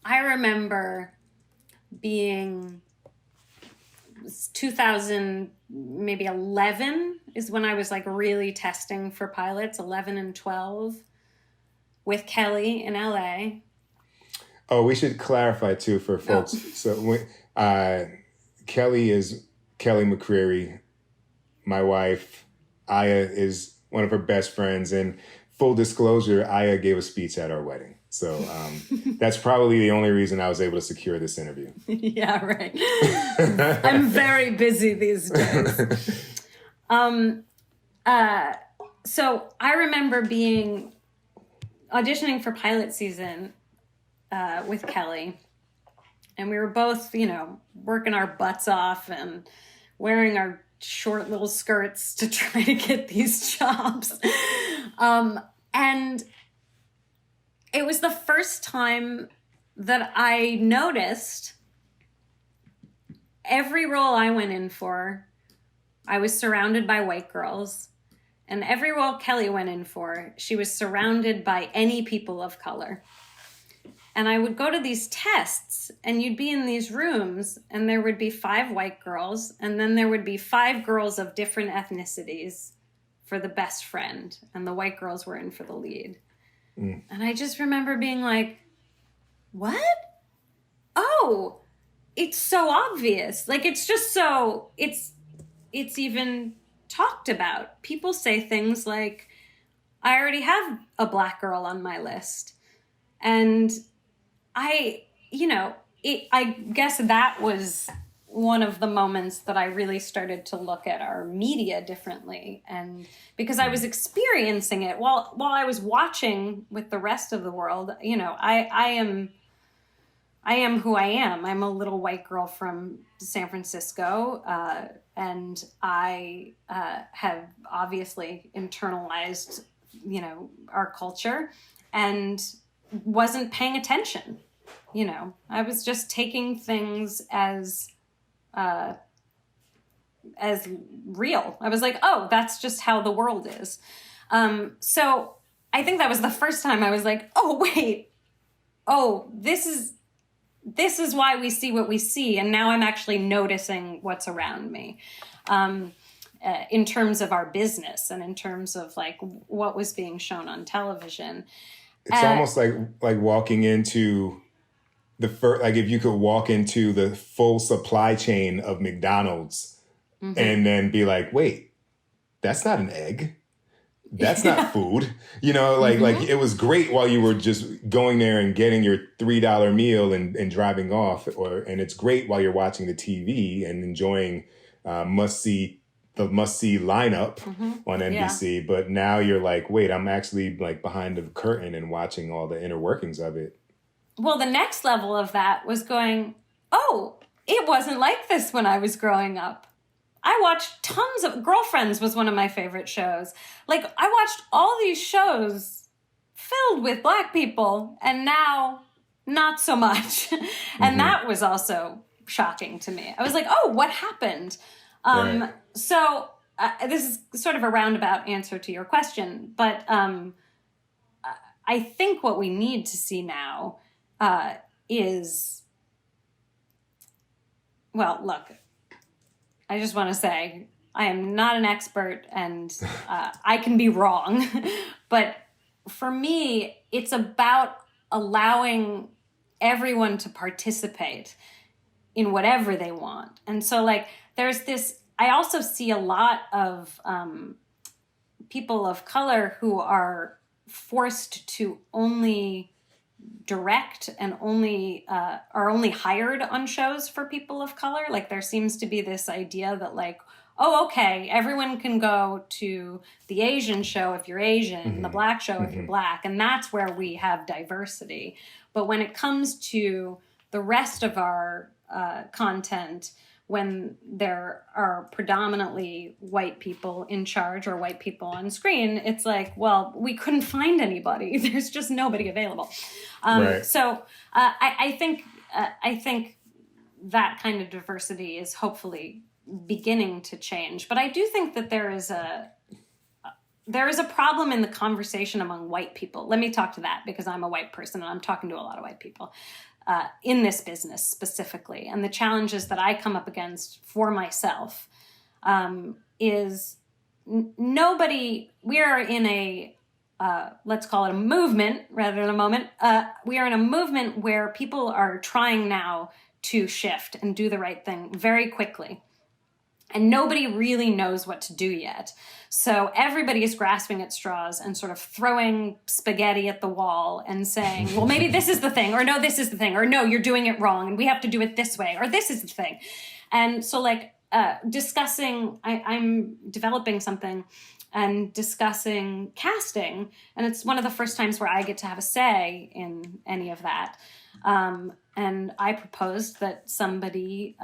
remember being 2000, maybe 11 is when I was like really testing for pilots, 11 and 12 with Kelly in LA. Oh, we should clarify too for folks. So Kelly is Kelly McCreary, my wife. Aya is one of her best friends, and full disclosure, Aya gave a speech at our wedding. So that's probably the only reason I was able to secure this interview. Yeah, right. I'm very busy these days. So I remember auditioning for pilot season with Kelly. And we were both, working our butts off and wearing our short little skirts to try to get these jobs. And it was the first time that I noticed every role I went in for, I was surrounded by white girls. And every role Kelly went in for, she was surrounded by any people of color. And I would go to these tests, and you'd be in these rooms, and there would be 5 white girls, and then there would be 5 girls of different ethnicities for the best friend, and the white girls were in for the lead. And I just remember being like, what? Oh, it's so obvious. Like, it's just so, it's even talked about. People say things like, I already have a black girl on my list. And I guess that was one of the moments that I really started to look at our media differently. And because I was experiencing it while I was watching with the rest of the world, I am who I am. I'm a little white girl from San Francisco. And I have obviously internalized, our culture and wasn't paying attention. I was just taking things as real. I was like, oh, that's just how the world is. So I think that was the first time I was like, oh, wait, this is why we see what we see. And now I'm actually noticing what's around me in terms of our business and in terms of like what was being shown on television. It's almost like walking into if you could walk into the full supply chain of McDonald's and then be like, wait, that's not an egg. That's not food. Like it was great while you were just going there and getting your $3 meal and driving off, and it's great while you're watching the TV and enjoying the must-see lineup on NBC. Yeah. But now you're like, wait, I'm actually like behind the curtain and watching all the inner workings of it. Well, the next level of that was going, oh, it wasn't like this when I was growing up. I watched tons of Girlfriends was one of my favorite shows. Like, I watched all these shows filled with Black people, and now not so much. And that was also shocking to me. I was like, oh, what happened? Right. So this is sort of a roundabout answer to your question, but I think what we need to see now is, well, look, I just want to say I am not an expert and I can be wrong, but for me, it's about allowing everyone to participate in whatever they want. And so like there's this, I also see a lot of people of color who are forced to only direct and only are only hired on shows for people of color. Like there seems to be this idea that like, oh, okay, everyone can go to the Asian show if you're Asian, the Black show if you're Black, and that's where we have diversity. But when it comes to the rest of our content, when there are predominantly white people in charge or white people on screen, it's like, well, we couldn't find anybody. There's just nobody available. Right. So I think that kind of diversity is hopefully beginning to change. But I do think that there is a problem in the conversation among white people. Let me talk to that because I'm a white person and I'm talking to a lot of white people in this business specifically. And the challenges that I come up against for myself is nobody, we are in a, let's call it a movement rather than a moment. We are in a movement where people are trying now to shift and do the right thing very quickly. And nobody really knows what to do yet. So everybody is grasping at straws and sort of throwing spaghetti at the wall and saying, well, maybe this is the thing, or no, this is the thing, or no, you're doing it wrong, and we have to do it this way, or this is the thing. And so like discussing, I'm developing something and discussing casting, and it's one of the first times where I get to have a say in any of that. And I proposed that somebody...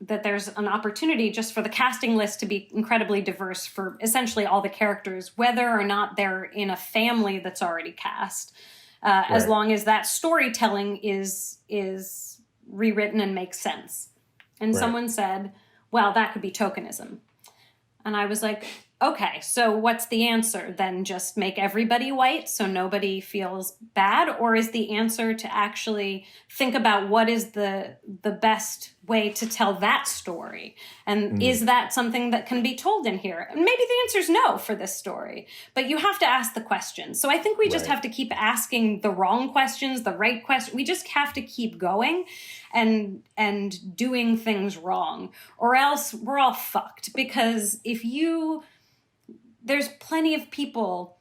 that there's an opportunity just for the casting list to be incredibly diverse for essentially all the characters, whether or not they're in a family that's already cast, as long as that storytelling is rewritten and makes sense. And someone said, well, that could be tokenism. And I was like, okay, so what's the answer? Then just make everybody white so nobody feels bad? Or is the answer to actually think about what is the best way to tell that story? And is that something that can be told in here? And maybe the answer is no for this story, but you have to ask the questions. So I think we just have to keep asking the wrong questions, the right question. We just have to keep going and doing things wrong, or else we're all fucked. Because there's plenty of people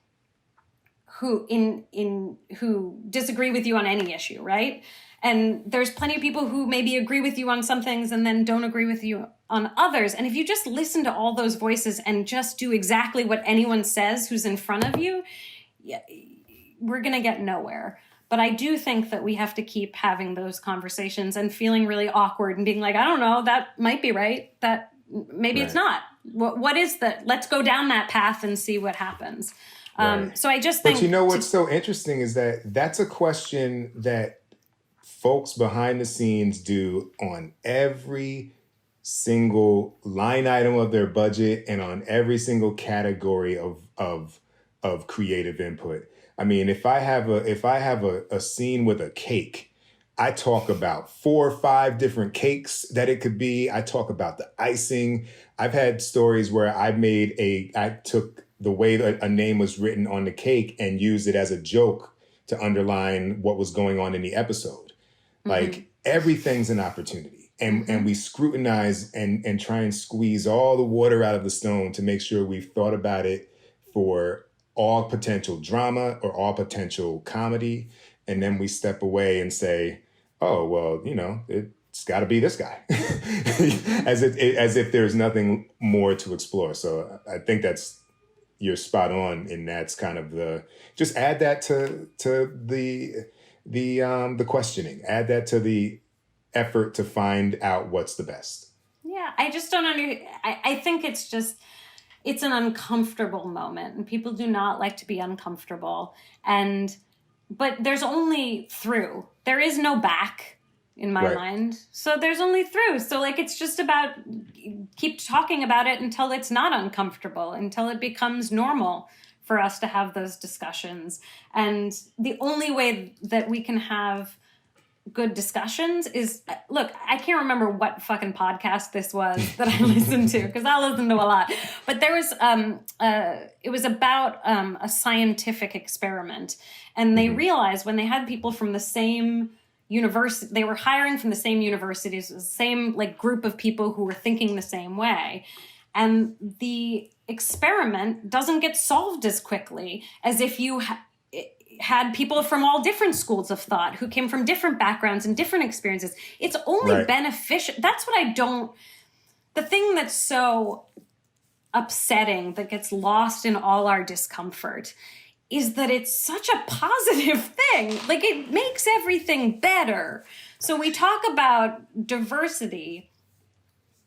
who who disagree with you on any issue, right? And there's plenty of people who maybe agree with you on some things and then don't agree with you on others. And if you just listen to all those voices and just do exactly what anyone says who's in front of you, we're going to get nowhere. But I do think that we have to keep having those conversations and feeling really awkward and being like, I don't know, that might be right. That maybe it's not. What is that? Let's go down that path and see what happens. So I just think... But you know what's so interesting is that's a question that folks behind the scenes do on every single line item of their budget and on every single category of creative input. I mean, if I have a scene with a cake, I talk about 4 or 5 different cakes that it could be. I talk about the icing. I've had stories where I took the way that a name was written on the cake and used it as a joke to underline what was going on in the episode. Like everything's an opportunity. And we scrutinize and try and squeeze all the water out of the stone to make sure we've thought about it for all potential drama or all potential comedy. And then we step away and say, oh, well, it's got to be this guy, as if there's nothing more to explore. So I think you're spot on, and that's kind of just add that to the questioning, add that to the effort to find out what's the best. Yeah, I just don't I think it's an uncomfortable moment, and people do not like to be uncomfortable. But there's only through. There is no back in my mind. So there's only through. So like, it's just about keep talking about it until it's not uncomfortable, until it becomes normal for us to have those discussions. And the only way that we can have good discussions is, look, I can't remember what fucking podcast this was that I listened to, because I listen to a lot. But there was, it was about a scientific experiment. And they realized when they had people from the same university. They were hiring from the same universities, the same like group of people who were thinking the same way. And the experiment doesn't get solved as quickly as if you had people from all different schools of thought who came from different backgrounds and different experiences. It's only beneficial. That's what the thing that's so upsetting that gets lost in all our discomfort is that it's such a positive thing. Like, it makes everything better. So we talk about diversity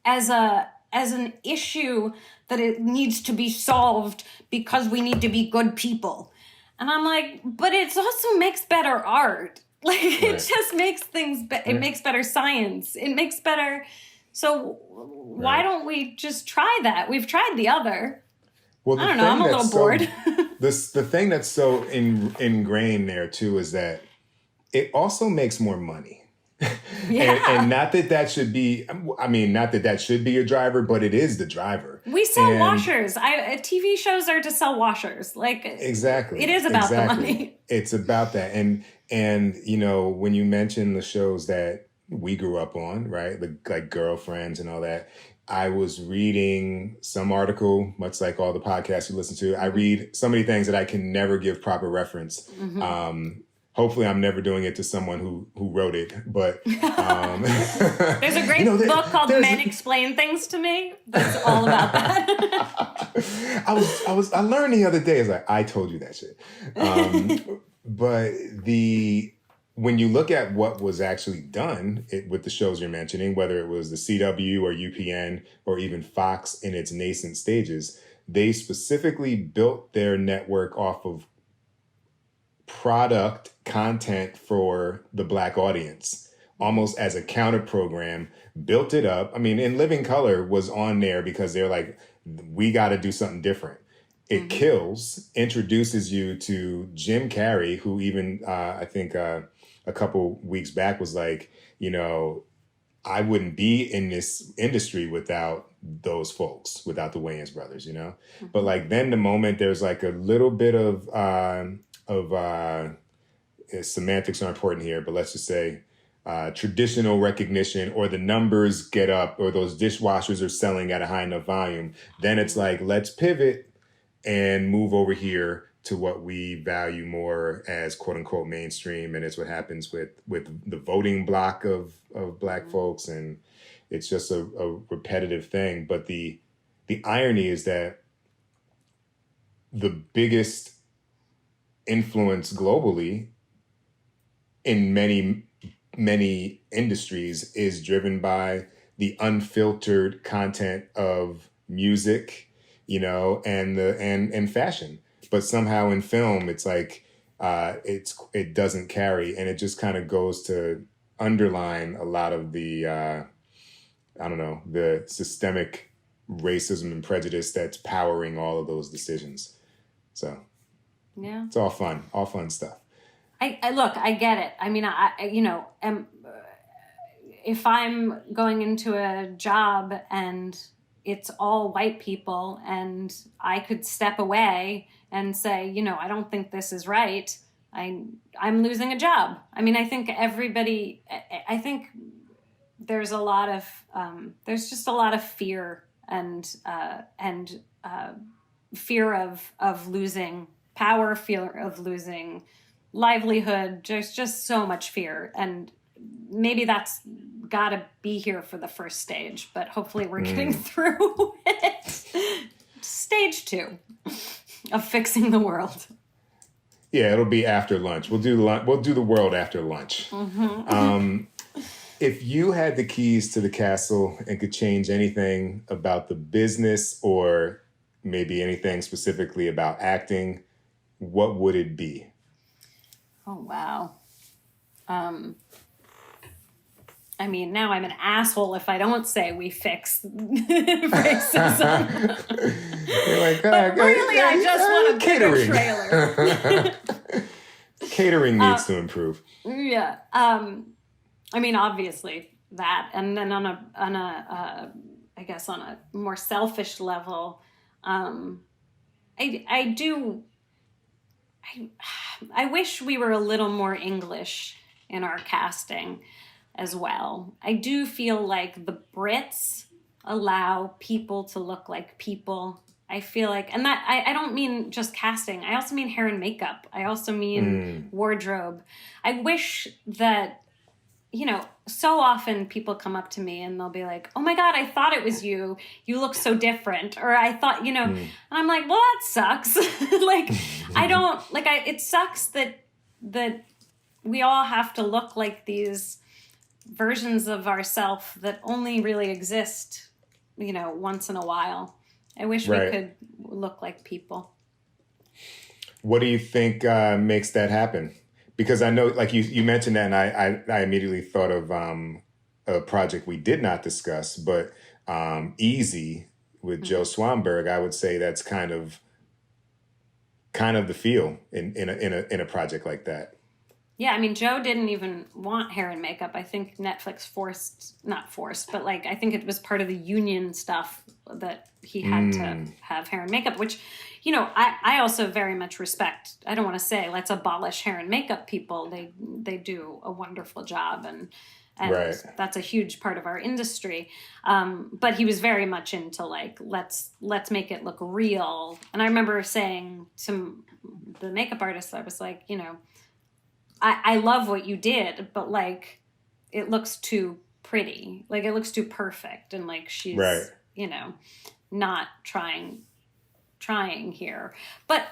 as an issue that it needs to be solved because we need to be good people. And I'm like, but it also makes better art. Like, it just makes things, it makes better science. It makes better. So why don't we just try that? We've tried the other. Well, I don't know. I'm a little bored. The thing that's so ingrained there too is that it also makes more money. Yeah. and not that should be, I mean, not that should be your driver, but it is the driver. We sell washers. TV shows are to sell washers. Like, exactly. It is about the money. It's about that. And you know, when you mention the shows that we grew up on, right? Like Girlfriends and all that. I was reading some article, much like all the podcasts you listen to. I read so many things that I can never give proper reference. Mm-hmm. Hopefully I'm never doing it to someone who wrote it, but there's a great book called Men Explain Things to Me. That's all about that. I learned the other day, it's like, I told you that shit. But when you look at what was actually done with the shows you're mentioning, whether it was the CW or UPN or even Fox in its nascent stages, they specifically built their network off of product content for the Black audience, almost as a counter program, built it up. I mean, In Living Color was on there because they're like, we got to do something different. It kills, introduces you to Jim Carrey, who even, I think a couple weeks back was like, you know, I wouldn't be in this industry without those folks, without the Wayans brothers, you know? But like then the moment there's like a little bit of semantics are important here, but let's just say traditional recognition, or the numbers get up, or those dishwashers are selling at a high enough volume, then it's like, let's pivot and move over here to what we value more as quote unquote mainstream. And it's what happens with the voting block of Black folks. And it's just a repetitive thing. But the irony is that the biggest influence globally in many industries is driven by the unfiltered content of music, you know, and fashion. But somehow in film, it's like it doesn't carry, and it just kind of goes to underline a lot of the the systemic racism and prejudice that's powering all of those decisions. So yeah, it's all fun stuff. I look, I get it. I mean, if I'm going into a job and it's all white people, and I could step away and say, you know, I don't think this is right, I'm losing a job. I mean, I think there's a lot of there's just a lot of fear and fear of losing power, fear of losing livelihood. There's just so much fear, and maybe that's got to be here for the first stage, but hopefully we're getting through it. Stage 2 of fixing the world. Yeah, it'll be after lunch. We'll do the world after lunch. If you had the keys to the castle and could change anything about the business, or maybe anything specifically about acting, what would it be? Oh, wow. I mean, now I'm an asshole if I don't say we fix racism. You're like, but really, I just want a catering. Bigger trailer. Catering needs to improve. Yeah. I mean, obviously that, and then on a more selfish level, I wish we were a little more English in our casting as well. I do feel like the Brits allow people to look like people. I feel like, and that I don't mean just casting. I also mean hair and makeup. I also mean wardrobe. I wish that, so often people come up to me and they'll be like, oh my God, I thought it was you. You look so different. Or I thought, and I'm like, well, that sucks. It sucks that we all have to look like these versions of ourselves that only really exist, once in a while. I wish we could look like people. What do you think makes that happen? Because I know, like you mentioned that, and I immediately thought of a project we did not discuss, but Easy with Joe Swanberg. I would say that's kind of the feel in a project like that. Yeah, I mean, Joe didn't even want hair and makeup. I think Netflix not forced, but I think it was part of the union stuff that he had to have hair and makeup, which, I also very much respect. I don't want to say let's abolish hair and makeup people. They do a wonderful job, and that's a huge part of our industry. But he was very much into let's make it look real. And I remember saying to the makeup artist, I was like, I love what you did, but it looks too pretty. It looks too perfect. And she's, not trying here. But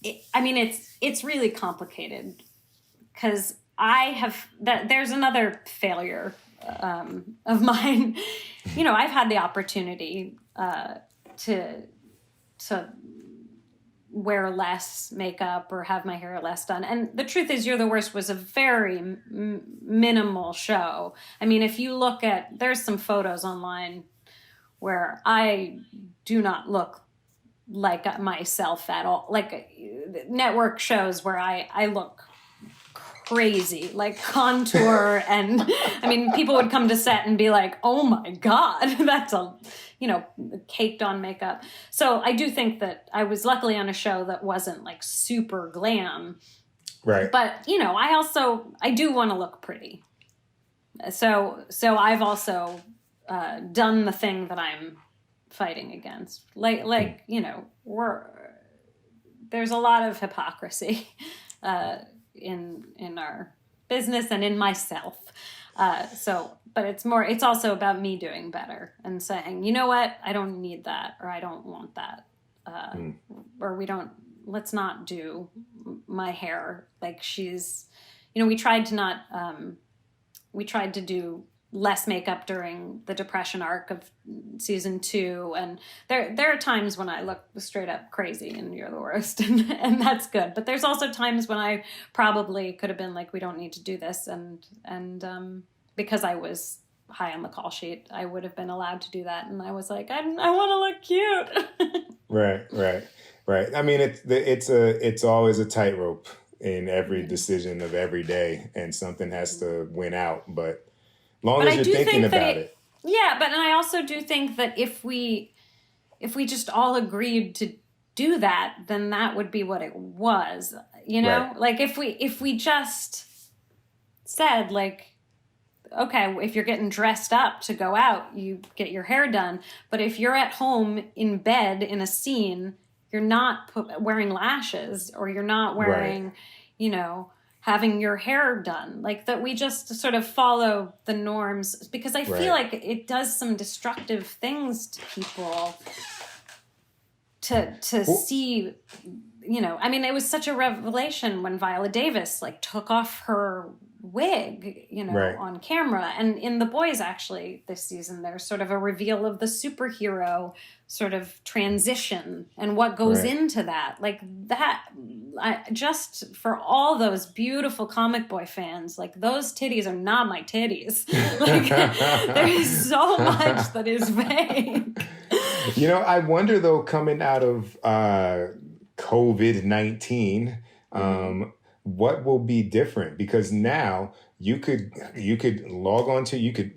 it's really complicated because there's another failure of mine. I've had the opportunity to wear less makeup or have my hair less done. And the truth is, You're the Worst was a very minimal show. I mean, if you look there's some photos online where I do not look like myself at all. Network shows where I look crazy, contour. And I mean, people would come to set and be like, oh my God, that's caked on makeup. So I do think that I was luckily on a show that wasn't super glam. Right. But, I do want to look pretty. So I've also done the thing that I'm fighting against. There's a lot of hypocrisy in our business and in myself. But it's also about me doing better and saying, you know what, I don't need that, or I don't want that. Or let's not do my hair. She's, we tried to do less makeup during the Depression arc of season 2. And there are times when I look straight up crazy and You're the Worst, and that's good. But there's also times when I probably could have been we don't need to do this. And because I was high on the call sheet, I would have been allowed to do that. And I was like, I want to look cute. Right. I mean, it's always a tightrope in every decision of every day, and something has to win out. But long as you're thinking about it. Yeah, but I also do think that if we just all agreed to do that, then that would be what it was. Right. If we just said okay, if you're getting dressed up to go out, you get your hair done. But if you're at home in bed in a scene, you're not wearing lashes, or you're not wearing, having your hair done. That we just sort of follow the norms, because I feel like it does some destructive things to people to see, it was such a revelation when Viola Davis took off her wig, on camera. And in The Boys, actually, this season, there's sort of a reveal of the superhero sort of transition and what goes into that. Just for all those beautiful comic boy fans, those titties are not my titties. There is so much that is vague. I wonder, though, coming out of COVID-19, what will be different? Because now you could log on to, you could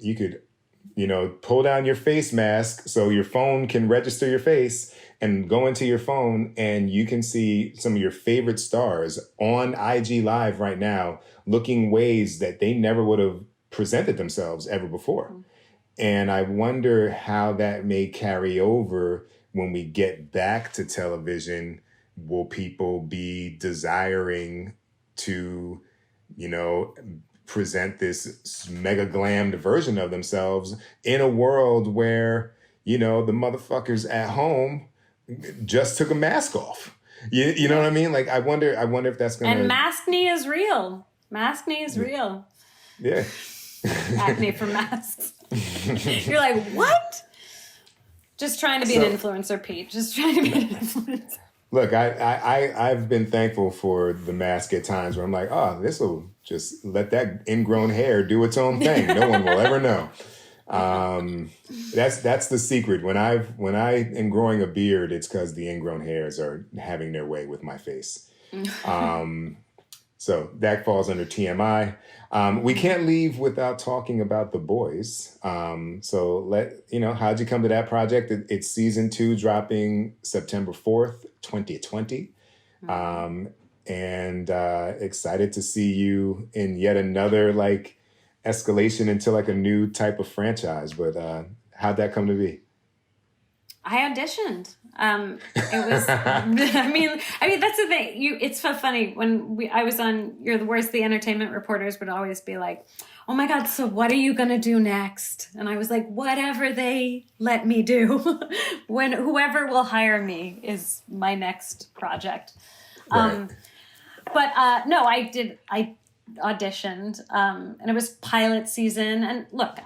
pull down your face mask so your phone can register your face, and go into your phone and you can see some of your favorite stars on IG Live right now, looking ways that they never would have presented themselves ever before. And I wonder how that may carry over when we get back to television. Will people be desiring to, present this mega glammed version of themselves in a world where, the motherfuckers at home just took a mask off? You know what I mean? Like, I wonder if that's going to... And maskne is real. Maskne is real. Yeah. Acne for masks. You're like, what? Just trying to be an influencer, Pete. Just trying to be an influencer. Look, I've been thankful for the mask at times where I'm like, oh, this will just let that ingrown hair do its own thing. No one will ever know. That's the secret. When I am growing a beard, it's because the ingrown hairs are having their way with my face. So that falls under TMI. We can't leave without talking about The Boys. So how'd you come to that project? It's season 2 dropping September 4th, 2020. And excited to see you in yet another escalation into a new type of franchise. But how'd that come to be? I auditioned. It was, I mean, that's the thing. It's so funny when I was on You're the Worst, the entertainment reporters would always be like, oh my God, so what are you going to do next? And I was like, whatever they let me do. Whoever will hire me is my next project. Right. No, I auditioned, and it was pilot season. And look,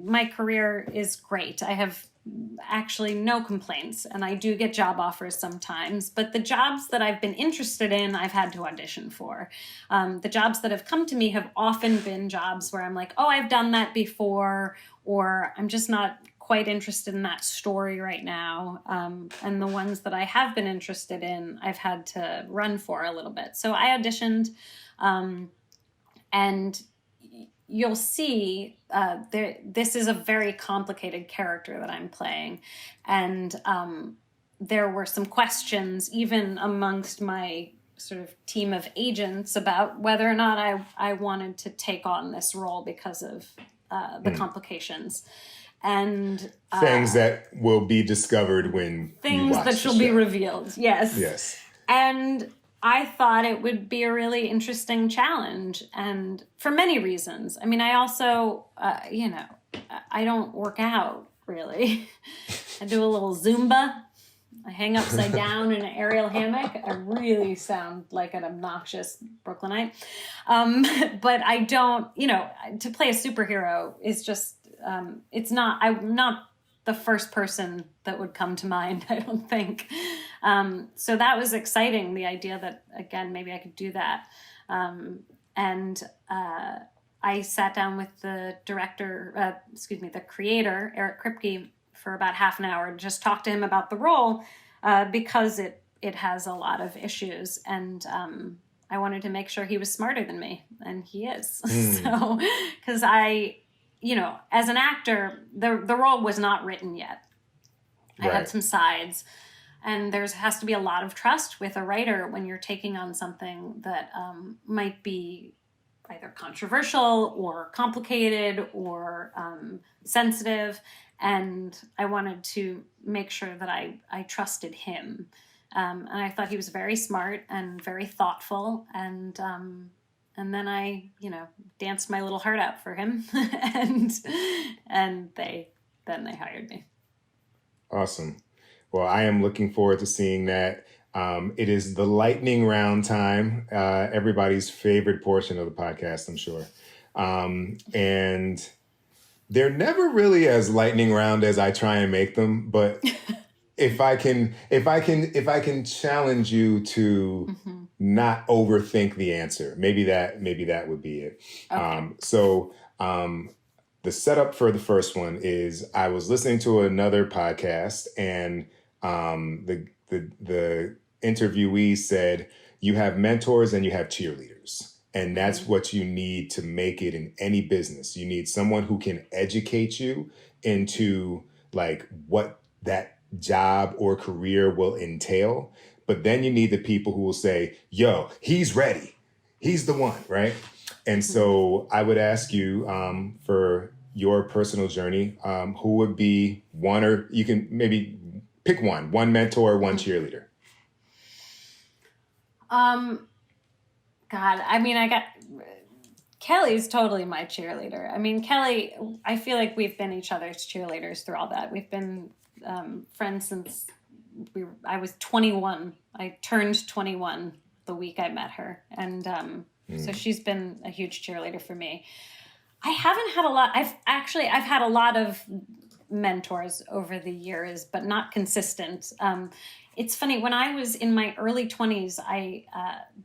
my career is great. I have actually no complaints, and I do get job offers sometimes, but the jobs that I've been interested in, I've had to audition for. The jobs that have come to me have often been jobs where I'm like, oh, I've done that before, or I'm just not quite interested in that story right now. And the ones that I have been interested in, I've had to run for a little bit. So I auditioned, and you'll see this is a very complicated character that I'm playing. And there were some questions, even amongst my sort of team of agents, about whether or not I wanted to take on this role because of the complications. And things that will be discovered when things that shall be revealed. Yes. And I thought it would be a really interesting challenge, and for many reasons. I mean, I also, I don't work out really. I do a little Zumba. I hang upside down in an aerial hammock. I really sound like an obnoxious Brooklynite. But I don't, to play a superhero is just, I'm not the first person that would come to mind, I don't think. So that was exciting, the idea that, again, maybe I could do that. And I sat down with the creator, Eric Kripke, for about half an hour, just talked to him about the role because it has a lot of issues. And I wanted to make sure he was smarter than me, and he is. So, because as an actor, the role was not written yet. I had some sides, and has to be a lot of trust with a writer when you're taking on something that might be either controversial or complicated or sensitive. And I wanted to make sure that I trusted him. And I thought he was very smart and very thoughtful. And then I, danced my little heart out for him, and they hired me. Awesome. Well, I am looking forward to seeing that. It is the lightning round time, everybody's favorite portion of the podcast, I'm sure. And they're never really as lightning round as I try and make them, but if I can challenge you to not overthink the answer, maybe that would be it. Okay. The setup for the first one is I was listening to another podcast, and the interviewee said, you have mentors and you have cheerleaders. And that's what you need to make it in any business. You need someone who can educate you into what that job or career will entail. But then you need the people who will say, yo, he's ready. He's the one, right? And so I would ask you for your personal journey, who would be one, or you can maybe pick one mentor, one cheerleader. God, I mean, Kelly's totally my cheerleader. I mean, Kelly, I feel like we've been each other's cheerleaders through all that. We've been friends since I was 21. I turned 21 the week I met her. And so she's been a huge cheerleader for me. I haven't had a lot. I've had a lot of mentors over the years, but not consistent. It's funny, when I was in my early 20s,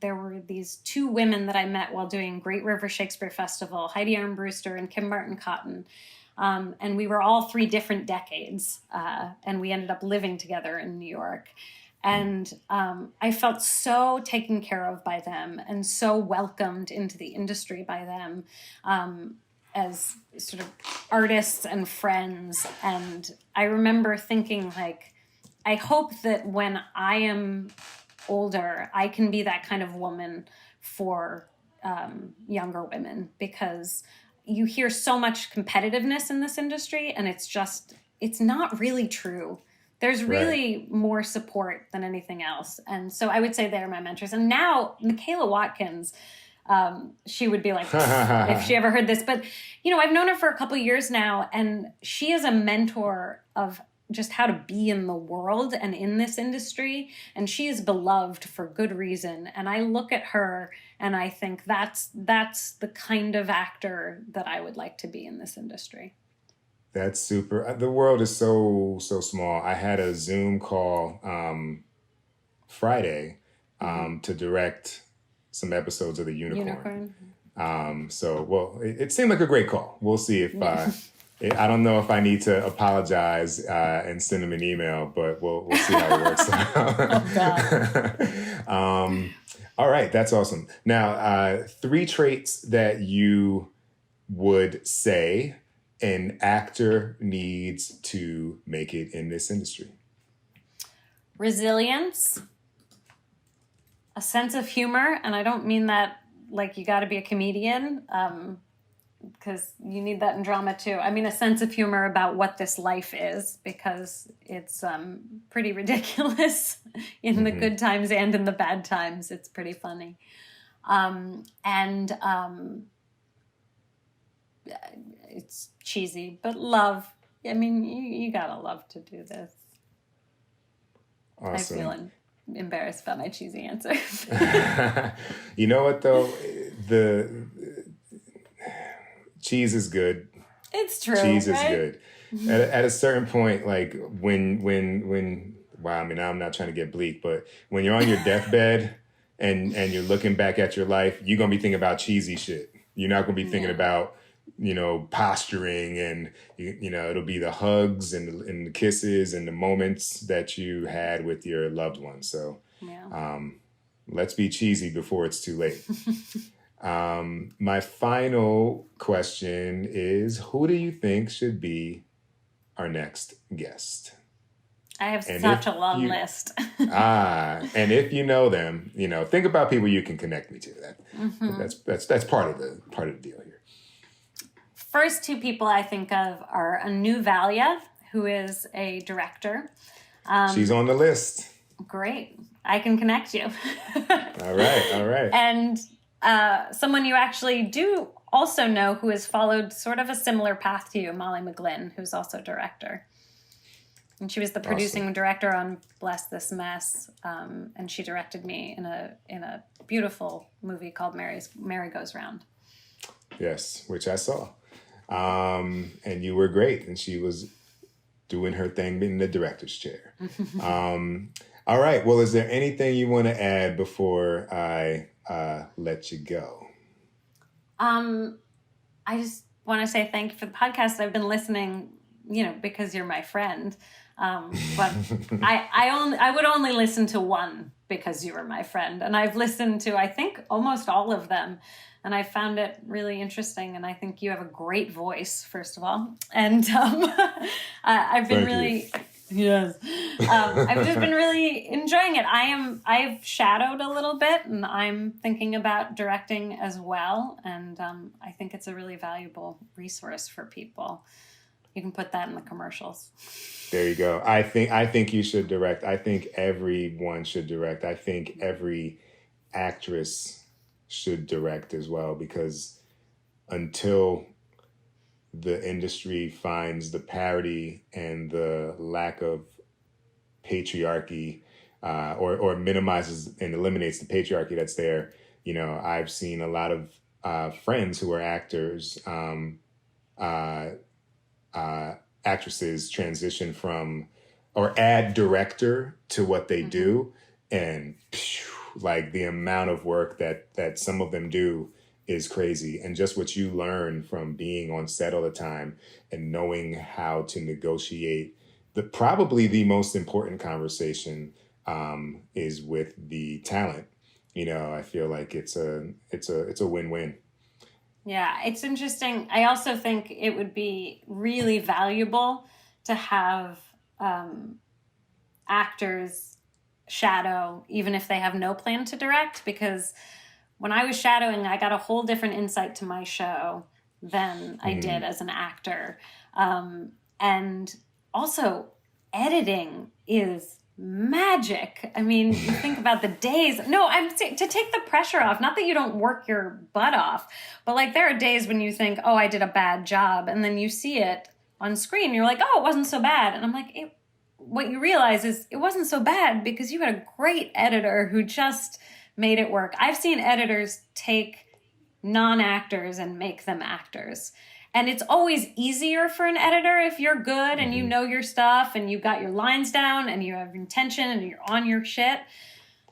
there were these two women that I met while doing Great River Shakespeare Festival, Heidi Armbruster and Kim Martin Cotton. And we were all 3 different decades, and we ended up living together in New York. And I felt so taken care of by them and so welcomed into the industry by them as sort of artists and friends. And I remember thinking, like, I hope that when I am older, I can be that kind of woman for younger women, because you hear so much competitiveness in this industry, and it's not really true. There's really more support than anything else. And so I would say they're my mentors. And now Michaela Watkins, she would be like, if she ever heard this, but I've known her for a couple of years now, and she is a mentor of just how to be in the world and in this industry. And she is beloved for good reason. And I look at her and I think that's the kind of actor that I would like to be in this industry. That's super. The world is so small. I had a Zoom call Friday to direct some episodes of The Unicorn. It seemed like a great call. We'll see if I don't know if I need to apologize and send them an email, but we'll see how it works out. All right, that's awesome. Now, 3 traits that you would say an actor needs to make it in this industry. Resilience, a sense of humor, and I don't mean that like you got to be a comedian, because you need that in drama too. I mean, a sense of humor about what this life is, because it's pretty ridiculous in the good times and in the bad times. It's pretty funny. It's cheesy, but love. I mean, you gotta love to do this. Awesome. I feel embarrassed about my cheesy answer. You know what though? The cheese is good. It's true. Cheese is right? good. At a certain point, like when wow, I mean, I'm not trying to get bleak, but when you're on your deathbed and you're looking back at your life, you're gonna be thinking about cheesy shit. You're not gonna be thinking about posturing, and it'll be the hugs and the kisses and the moments that you had with your loved ones. So let's be cheesy before it's too late. My final question is, who do you think should be our next guest? I have such a long list. And if you know them, think about people you can connect me to. That's part of the deal here. First 2 people I think of are Anu Valia, who is a director. She's on the list. Great. I can connect you. All right. And someone you actually do also know, who has followed sort of a similar path to you, Molly McGlynn, who's also a director. And she was the producing director on Bless This Mess, and she directed me in a beautiful movie called Mary Goes Round. Yes, which I saw. And you were great, and she was doing her thing in the director's chair. All right. Well, is there anything you want to add before I let you go? I just want to say thank you for the podcast. I've been listening, because you're my friend. But I would only listen to one because you were my friend. And I've listened to, I think, almost all of them. And I found it really interesting. And I think you have a great voice, first of all. And I've been Yes. I've just been really enjoying it. I've shadowed a little bit, and I'm thinking about directing as well. And I think it's a really valuable resource for people. You can put that in the commercials. There you go. I think you should direct. I think everyone should direct. I think every actress should direct as well, because until the industry finds the parity and the lack of patriarchy, or minimizes and eliminates the patriarchy that's there. You know, I've seen a lot of friends who are actors, actresses transition from or add director to what they do, and like the amount of work that some of them do is crazy. And just what you learn from being on set all the time and knowing how to negotiate probably the most important conversation is with the talent. You know, I feel like it's a win-win. Yeah, it's interesting. I also think it would be really valuable to have actors shadow, even if they have no plan to direct, because when I was shadowing, I got a whole different insight to my show than I did as an actor. And also, editing is magic. I mean, you think about the days. No, to take the pressure off. Not that you don't work your butt off, but like there are days when you think, oh, I did a bad job. And then you see it on screen. You're like, oh, it wasn't so bad. And I'm like, what you realize is it wasn't so bad because you had a great editor who just made it work. I've seen editors take non-actors and make them actors. And it's always easier for an editor if you're good and you know your stuff and you got your lines down and you have intention and you're on your shit,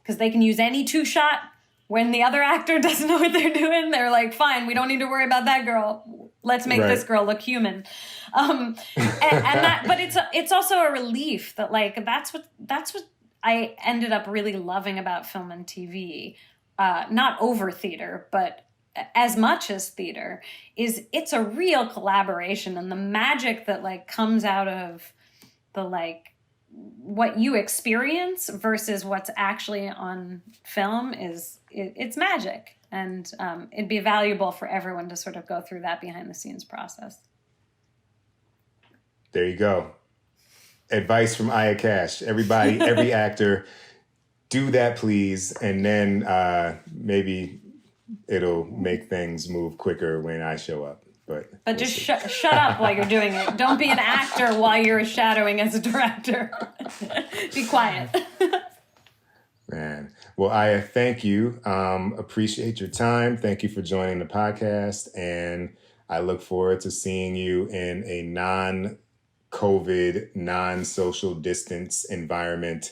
because they can use any two-shot. When the other actor doesn't know what they're doing, they're like, fine, we don't need to worry about that girl. Let's make this girl look human. But it's also a relief that like that's what I ended up really loving about film and TV, not over theater, but as much as theater, is it's a real collaboration, and the magic that like comes out of the like what you experience versus what's actually on film it's magic. And it'd be valuable for everyone to sort of go through that behind the scenes process. There you go. Advice from Aya Cash. Everybody, every actor, do that, please. And then maybe it'll make things move quicker when I show up. But we'll just shut up while you're doing it. Don't be an actor while you're shadowing as a director. Be quiet. Man. Well, Aya, thank you. Appreciate your time. Thank you for joining the podcast. And I look forward to seeing you in a non-COVID, non-social distance environment.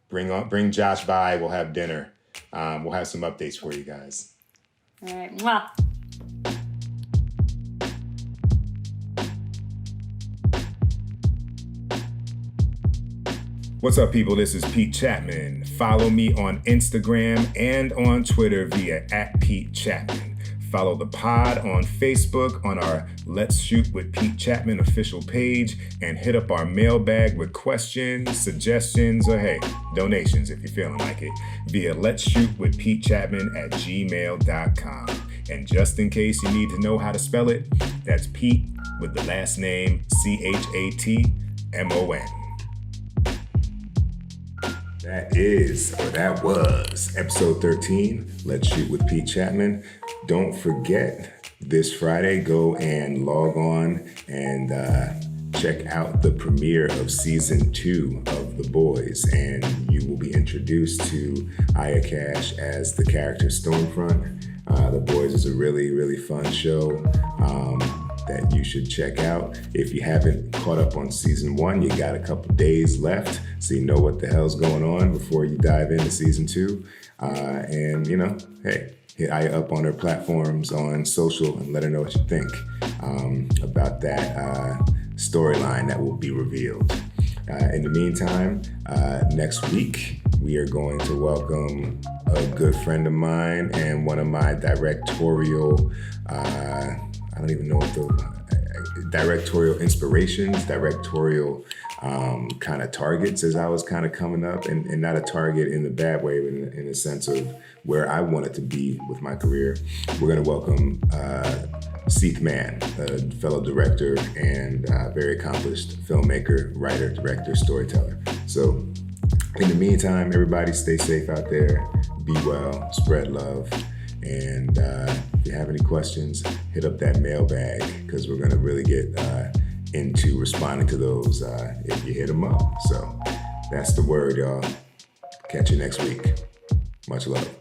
Bring Josh by. We'll have dinner. We'll have some updates for you guys. All right. Well. What's up, people? This is Pete Chatmon. Follow me on Instagram and on Twitter via @PeteChatmon. Follow the pod on Facebook on our Let's Shoot with Pete Chatmon official page, and hit up our mailbag with questions, suggestions, or hey, donations if you're feeling like it, via Let's Shoot with Pete Chatmon @gmail.com. And just in case you need to know how to spell it, that's Pete with the last name Chatmon. That was episode 13, Let's Shoot with Pete Chatmon. Don't forget, this Friday, go and log on and check out the premiere of season 2 of The Boys, and you will be introduced to Aya Cash as the character Stormfront. The Boys is a really, really fun show that you should check out. If you haven't caught up on season 1, you got a couple days left so you know what the hell's going on before you dive into season 2. And, you know, hey, hit Aya up on her platforms on social and let her know what you think about that storyline that will be revealed. In the meantime, next week, we are going to welcome a good friend of mine and one of my directorial, I don't even know what directorial inspirations, directorial kind of targets as I was kind of coming up, and not a target in the bad way, but in the sense of where I wanted to be with my career. We're going to welcome Chatmon, a fellow director and very accomplished filmmaker, writer, director, storyteller. So in the meantime, everybody stay safe out there, be well, spread love, and if you have any questions, hit up that mailbag, because we're going to really get into responding to those if you hit them up. So that's the word, y'all. Catch you next week. Much love.